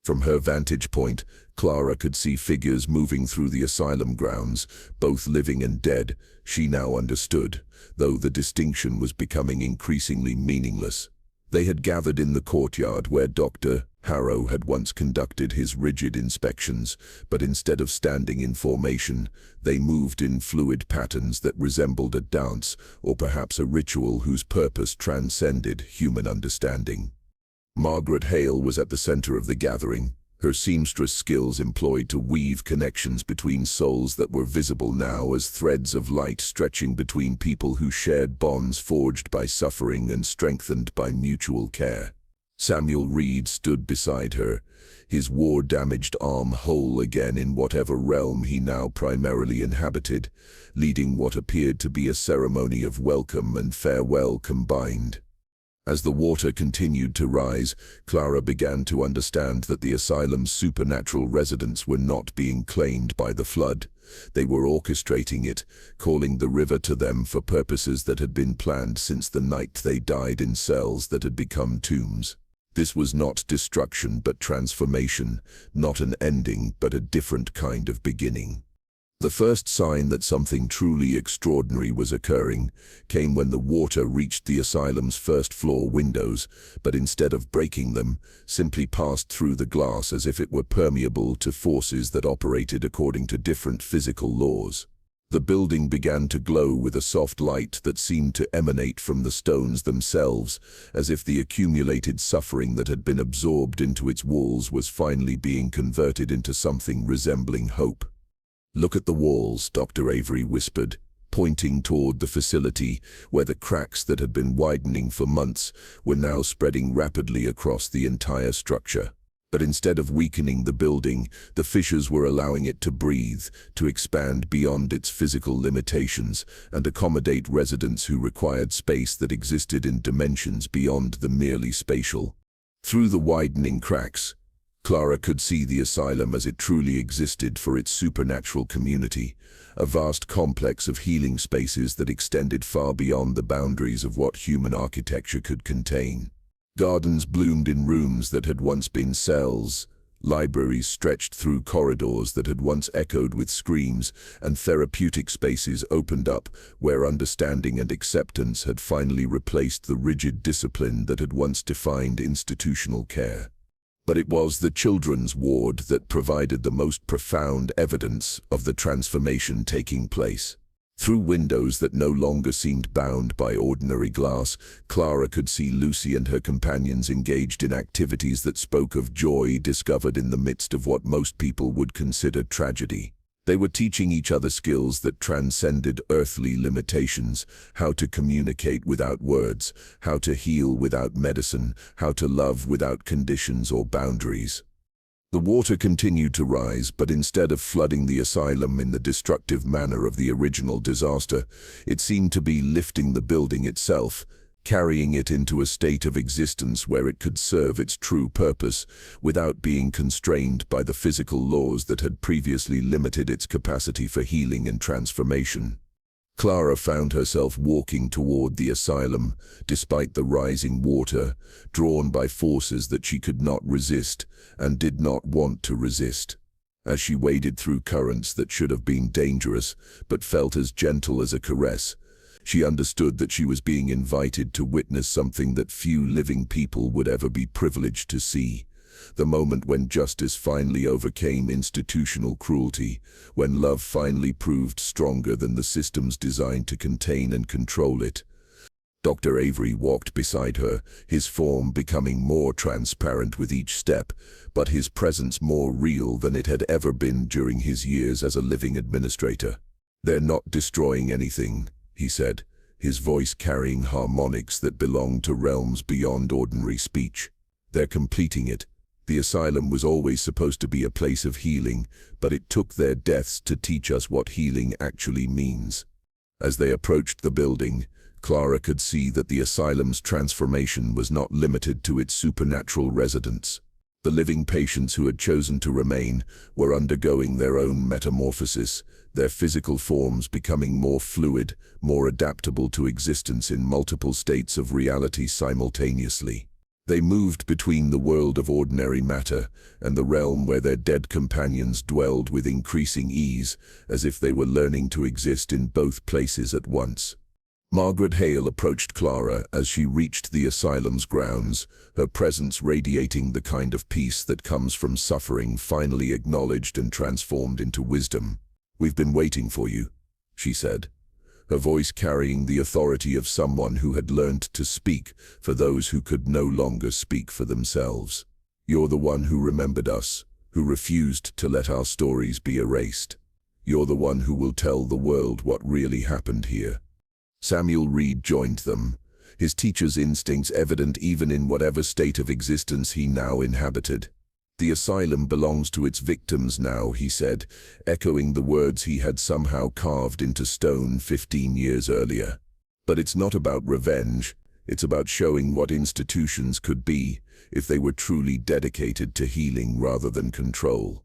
S1: From her vantage point, Clara could see figures moving through the asylum grounds, both living and dead. She now understood, though the distinction was becoming increasingly meaningless. They had gathered in the courtyard where Dr. Harrow had once conducted his rigid inspections, but instead of standing in formation, they moved in fluid patterns that resembled a dance or perhaps a ritual whose purpose transcended human understanding. Margaret Hale was at the center of the gathering, her seamstress skills employed to weave connections between souls that were visible now as threads of light stretching between people who shared bonds forged by suffering and strengthened by mutual care. Samuel Reed stood beside her, his war-damaged arm whole again in whatever realm he now primarily inhabited, leading what appeared to be a ceremony of welcome and farewell combined. As the water continued to rise, Clara began to understand that the asylum's supernatural residents were not being claimed by the flood. They were orchestrating it, calling the river to them for purposes that had been planned since the night they died in cells that had become tombs. This was not destruction but transformation, not an ending but a different kind of beginning. The first sign that something truly extraordinary was occurring came when the water reached the asylum's first-floor windows, but instead of breaking them, simply passed through the glass as if it were permeable to forces that operated according to different physical laws. The building began to glow with a soft light that seemed to emanate from the stones themselves, as if the accumulated suffering that had been absorbed into its walls was finally being converted into something resembling hope. "Look at the walls," Dr. Avery whispered, pointing toward the facility where the cracks that had been widening for months were now spreading rapidly across the entire structure. But instead of weakening the building, the fissures were allowing it to breathe, to expand beyond its physical limitations, and accommodate residents who required space that existed in dimensions beyond the merely spatial. Through the widening cracks, Clara could see the asylum as it truly existed for its supernatural community, a vast complex of healing spaces that extended far beyond the boundaries of what human architecture could contain. Gardens bloomed in rooms that had once been cells, libraries stretched through corridors that had once echoed with screams, and therapeutic spaces opened up where understanding and acceptance had finally replaced the rigid discipline that had once defined institutional care. But it was the children's ward that provided the most profound evidence of the transformation taking place. Through windows that no longer seemed bound by ordinary glass, Clara could see Lucy and her companions engaged in activities that spoke of joy discovered in the midst of what most people would consider tragedy. They were teaching each other skills that transcended earthly limitations: how to communicate without words, how to heal without medicine, how to love without conditions or boundaries. The water continued to rise, but instead of flooding the asylum in the destructive manner of the original disaster, it seemed to be lifting the building itself, carrying it into a state of existence where it could serve its true purpose without being constrained by the physical laws that had previously limited its capacity for healing and transformation. Clara found herself walking toward the asylum, despite the rising water, drawn by forces that she could not resist and did not want to resist. As she waded through currents that should have been dangerous but felt as gentle as a caress, she understood that she was being invited to witness something that few living people would ever be privileged to see. The moment when justice finally overcame institutional cruelty, when love finally proved stronger than the systems designed to contain and control it. Dr. Avery walked beside her, his form becoming more transparent with each step, but his presence more real than it had ever been during his years as a living administrator. "They're not destroying anything," he said, his voice carrying harmonics that belonged to realms beyond ordinary speech. "They're completing it. The asylum was always supposed to be a place of healing, but it took their deaths to teach us what healing actually means." As they approached the building, Clara could see that the asylum's transformation was not limited to its supernatural residents. The living patients who had chosen to remain were undergoing their own metamorphosis, their physical forms becoming more fluid, more adaptable to existence in multiple states of reality simultaneously. They moved between the world of ordinary matter and the realm where their dead companions dwelled with increasing ease, as if they were learning to exist in both places at once. Margaret Hale approached Clara as she reached the asylum's grounds, her presence radiating the kind of peace that comes from suffering finally acknowledged and transformed into wisdom. "We've been waiting for you," she said, her voice carrying the authority of someone who had learned to speak for those who could no longer speak for themselves. "You're the one who remembered us, who refused to let our stories be erased. You're the one who will tell the world what really happened here." Samuel Reed joined them, his teacher's instincts evident even in whatever state of existence he now inhabited. "The asylum belongs to its victims now," he said, echoing the words he had somehow carved into stone 15 years earlier. "But it's not about revenge, it's about showing what institutions could be if they were truly dedicated to healing rather than control."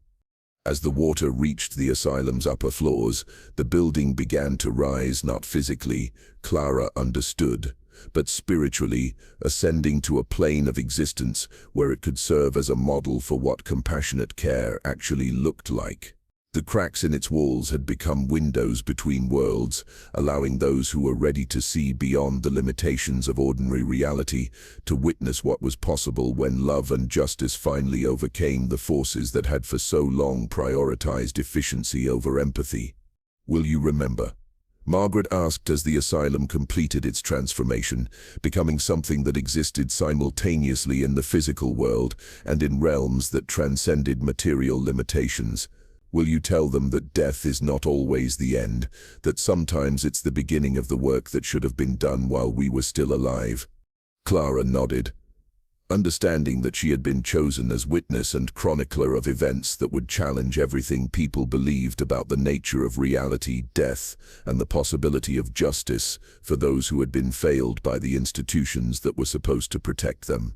S1: As the water reached the asylum's upper floors, the building began to rise, not physically, Clara understood, but spiritually, ascending to a plane of existence where it could serve as a model for what compassionate care actually looked like. The cracks in its walls had become windows between worlds, allowing those who were ready to see beyond the limitations of ordinary reality to witness what was possible when love and justice finally overcame the forces that had for so long prioritized efficiency over empathy. "Will you remember?" Margaret asked as the asylum completed its transformation, becoming something that existed simultaneously in the physical world and in realms that transcended material limitations. "Will you tell them that death is not always the end, that sometimes it's the beginning of the work that should have been done while we were still alive?" Clara nodded, understanding that she had been chosen as witness and chronicler of events that would challenge everything people believed about the nature of reality, death, and the possibility of justice for those who had been failed by the institutions that were supposed to protect them.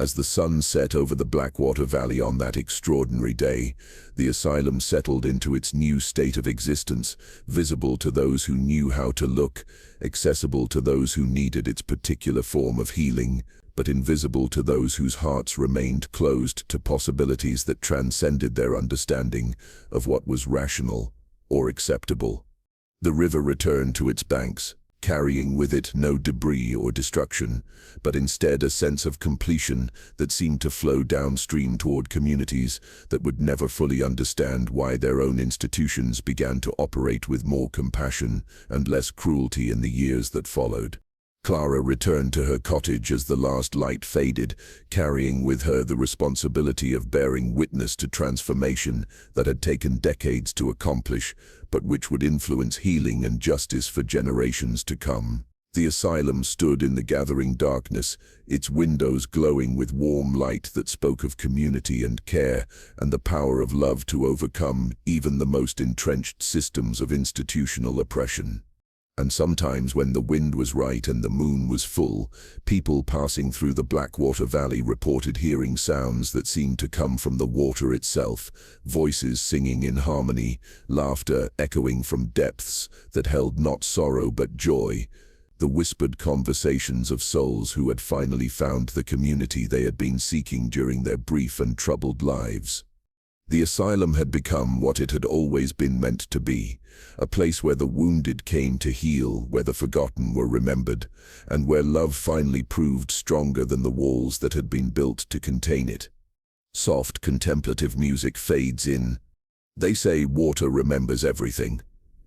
S1: As the sun set over the Blackwater Valley on that extraordinary day, the asylum settled into its new state of existence, visible to those who knew how to look, accessible to those who needed its particular form of healing, but invisible to those whose hearts remained closed to possibilities that transcended their understanding of what was rational or acceptable. The river returned to its banks, carrying with it no debris or destruction, but instead a sense of completion that seemed to flow downstream toward communities that would never fully understand why their own institutions began to operate with more compassion and less cruelty in the years that followed. Clara returned to her cottage as the last light faded, carrying with her the responsibility of bearing witness to transformation that had taken decades to accomplish, but which would influence healing and justice for generations to come. The asylum stood in the gathering darkness, its windows glowing with warm light that spoke of community and care and the power of love to overcome even the most entrenched systems of institutional oppression. And sometimes when the wind was right and the moon was full, people passing through the Blackwater Valley reported hearing sounds that seemed to come from the water itself, voices singing in harmony, laughter echoing from depths that held not sorrow but joy, the whispered conversations of souls who had finally found the community they had been seeking during their brief and troubled lives. The asylum had become what it had always been meant to be, a place where the wounded came to heal, where the forgotten were remembered, and where love finally proved stronger than the walls that had been built to contain it. Soft, contemplative music fades in. They say water remembers everything.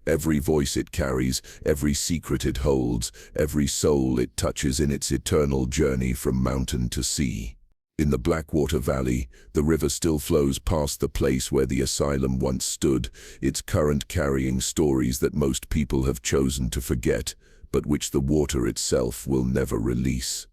S1: Every voice it carries, every secret it holds, every soul it touches in its eternal journey from mountain to sea. In the Blackwater Valley, the river still flows past the place where the asylum once stood, its current carrying stories that most people have chosen to forget, but which the water itself will never release.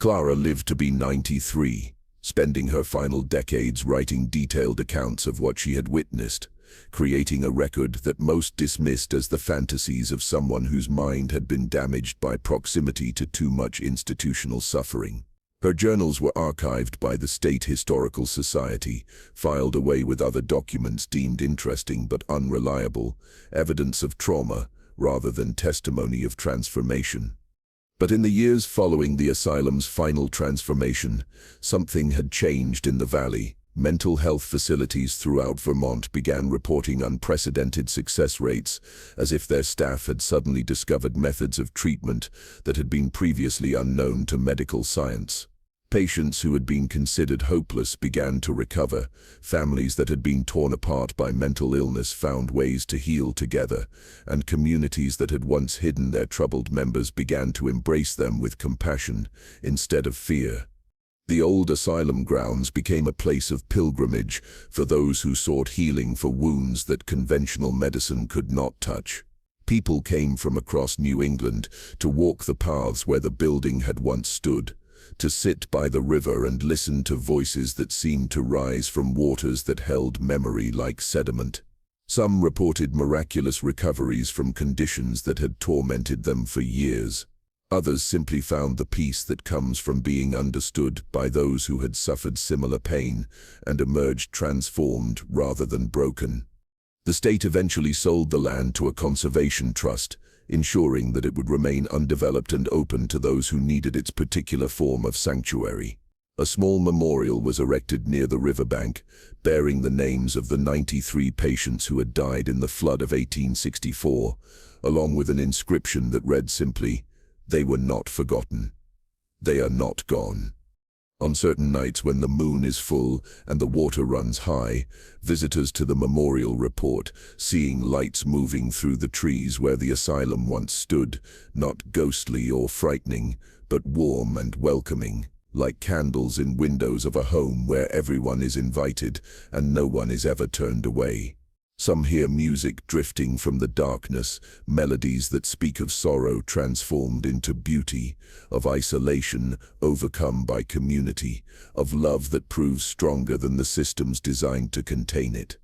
S1: Clara lived to be 93, spending her final decades writing detailed accounts of what she had witnessed, creating a record that most dismissed as the fantasies of someone whose mind had been damaged by proximity to too much institutional suffering. Her journals were archived by the State Historical Society, filed away with other documents deemed interesting but unreliable, evidence of trauma rather than testimony of transformation. But in the years following the asylum's final transformation, something had changed in the valley. Mental health facilities throughout Vermont began reporting unprecedented success rates, as if their staff had suddenly discovered methods of treatment that had been previously unknown to medical science. Patients who had been considered hopeless began to recover, families that had been torn apart by mental illness found ways to heal together, and communities that had once hidden their troubled members began to embrace them with compassion instead of fear. The old asylum grounds became a place of pilgrimage for those who sought healing for wounds that conventional medicine could not touch. People came from across New England to walk the paths where the building had once stood, to sit by the river and listen to voices that seemed to rise from waters that held memory like sediment. Some reported miraculous recoveries from conditions that had tormented them for years. Others simply found the peace that comes from being understood by those who had suffered similar pain and emerged transformed rather than broken. The state eventually sold the land to a conservation trust, ensuring that it would remain undeveloped and open to those who needed its particular form of sanctuary. A small memorial was erected near the riverbank, bearing the names of the 93 patients who had died in the flood of 1864, along with an inscription that read simply, "They were not forgotten. They are not gone." On certain nights when the moon is full and the water runs high, visitors to the memorial report seeing lights moving through the trees where the asylum once stood, not ghostly or frightening, but warm and welcoming, like candles in windows of a home where everyone is invited and no one is ever turned away. Some hear music drifting from the darkness, melodies that speak of sorrow transformed into beauty, of isolation overcome by community, of love that proves stronger than the systems designed to contain it.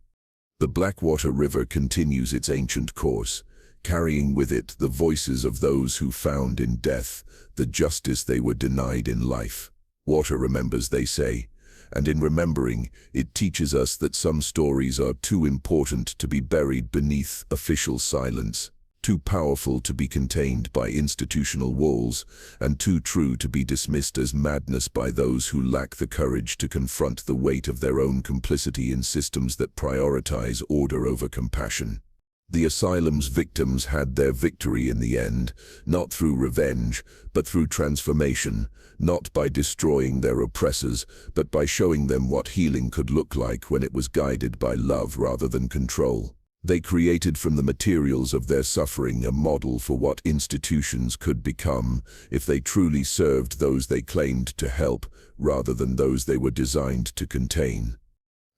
S1: The Blackwater River continues its ancient course, carrying with it the voices of those who found in death the justice they were denied in life. Water remembers, they say, and in remembering, it teaches us that some stories are too important to be buried beneath official silence, too powerful to be contained by institutional walls, and too true to be dismissed as madness by those who lack the courage to confront the weight of their own complicity in systems that prioritize order over compassion. The asylum's victims had their victory in the end, not through revenge, but through transformation, not by destroying their oppressors, but by showing them what healing could look like when it was guided by love rather than control. They created from the materials of their suffering a model for what institutions could become if they truly served those they claimed to help rather than those they were designed to contain.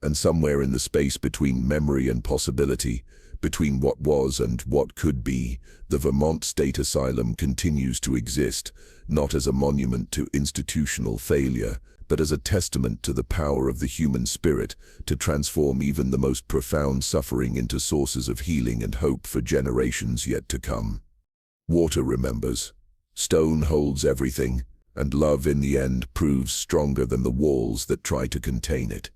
S1: And somewhere in the space between memory and possibility, between what was and what could be, the Vermont State Asylum continues to exist, not as a monument to institutional failure, but as a testament to the power of the human spirit to transform even the most profound suffering into sources of healing and hope for generations yet to come. Water remembers. Stone holds everything, and love in the end proves stronger than the walls that try to contain it.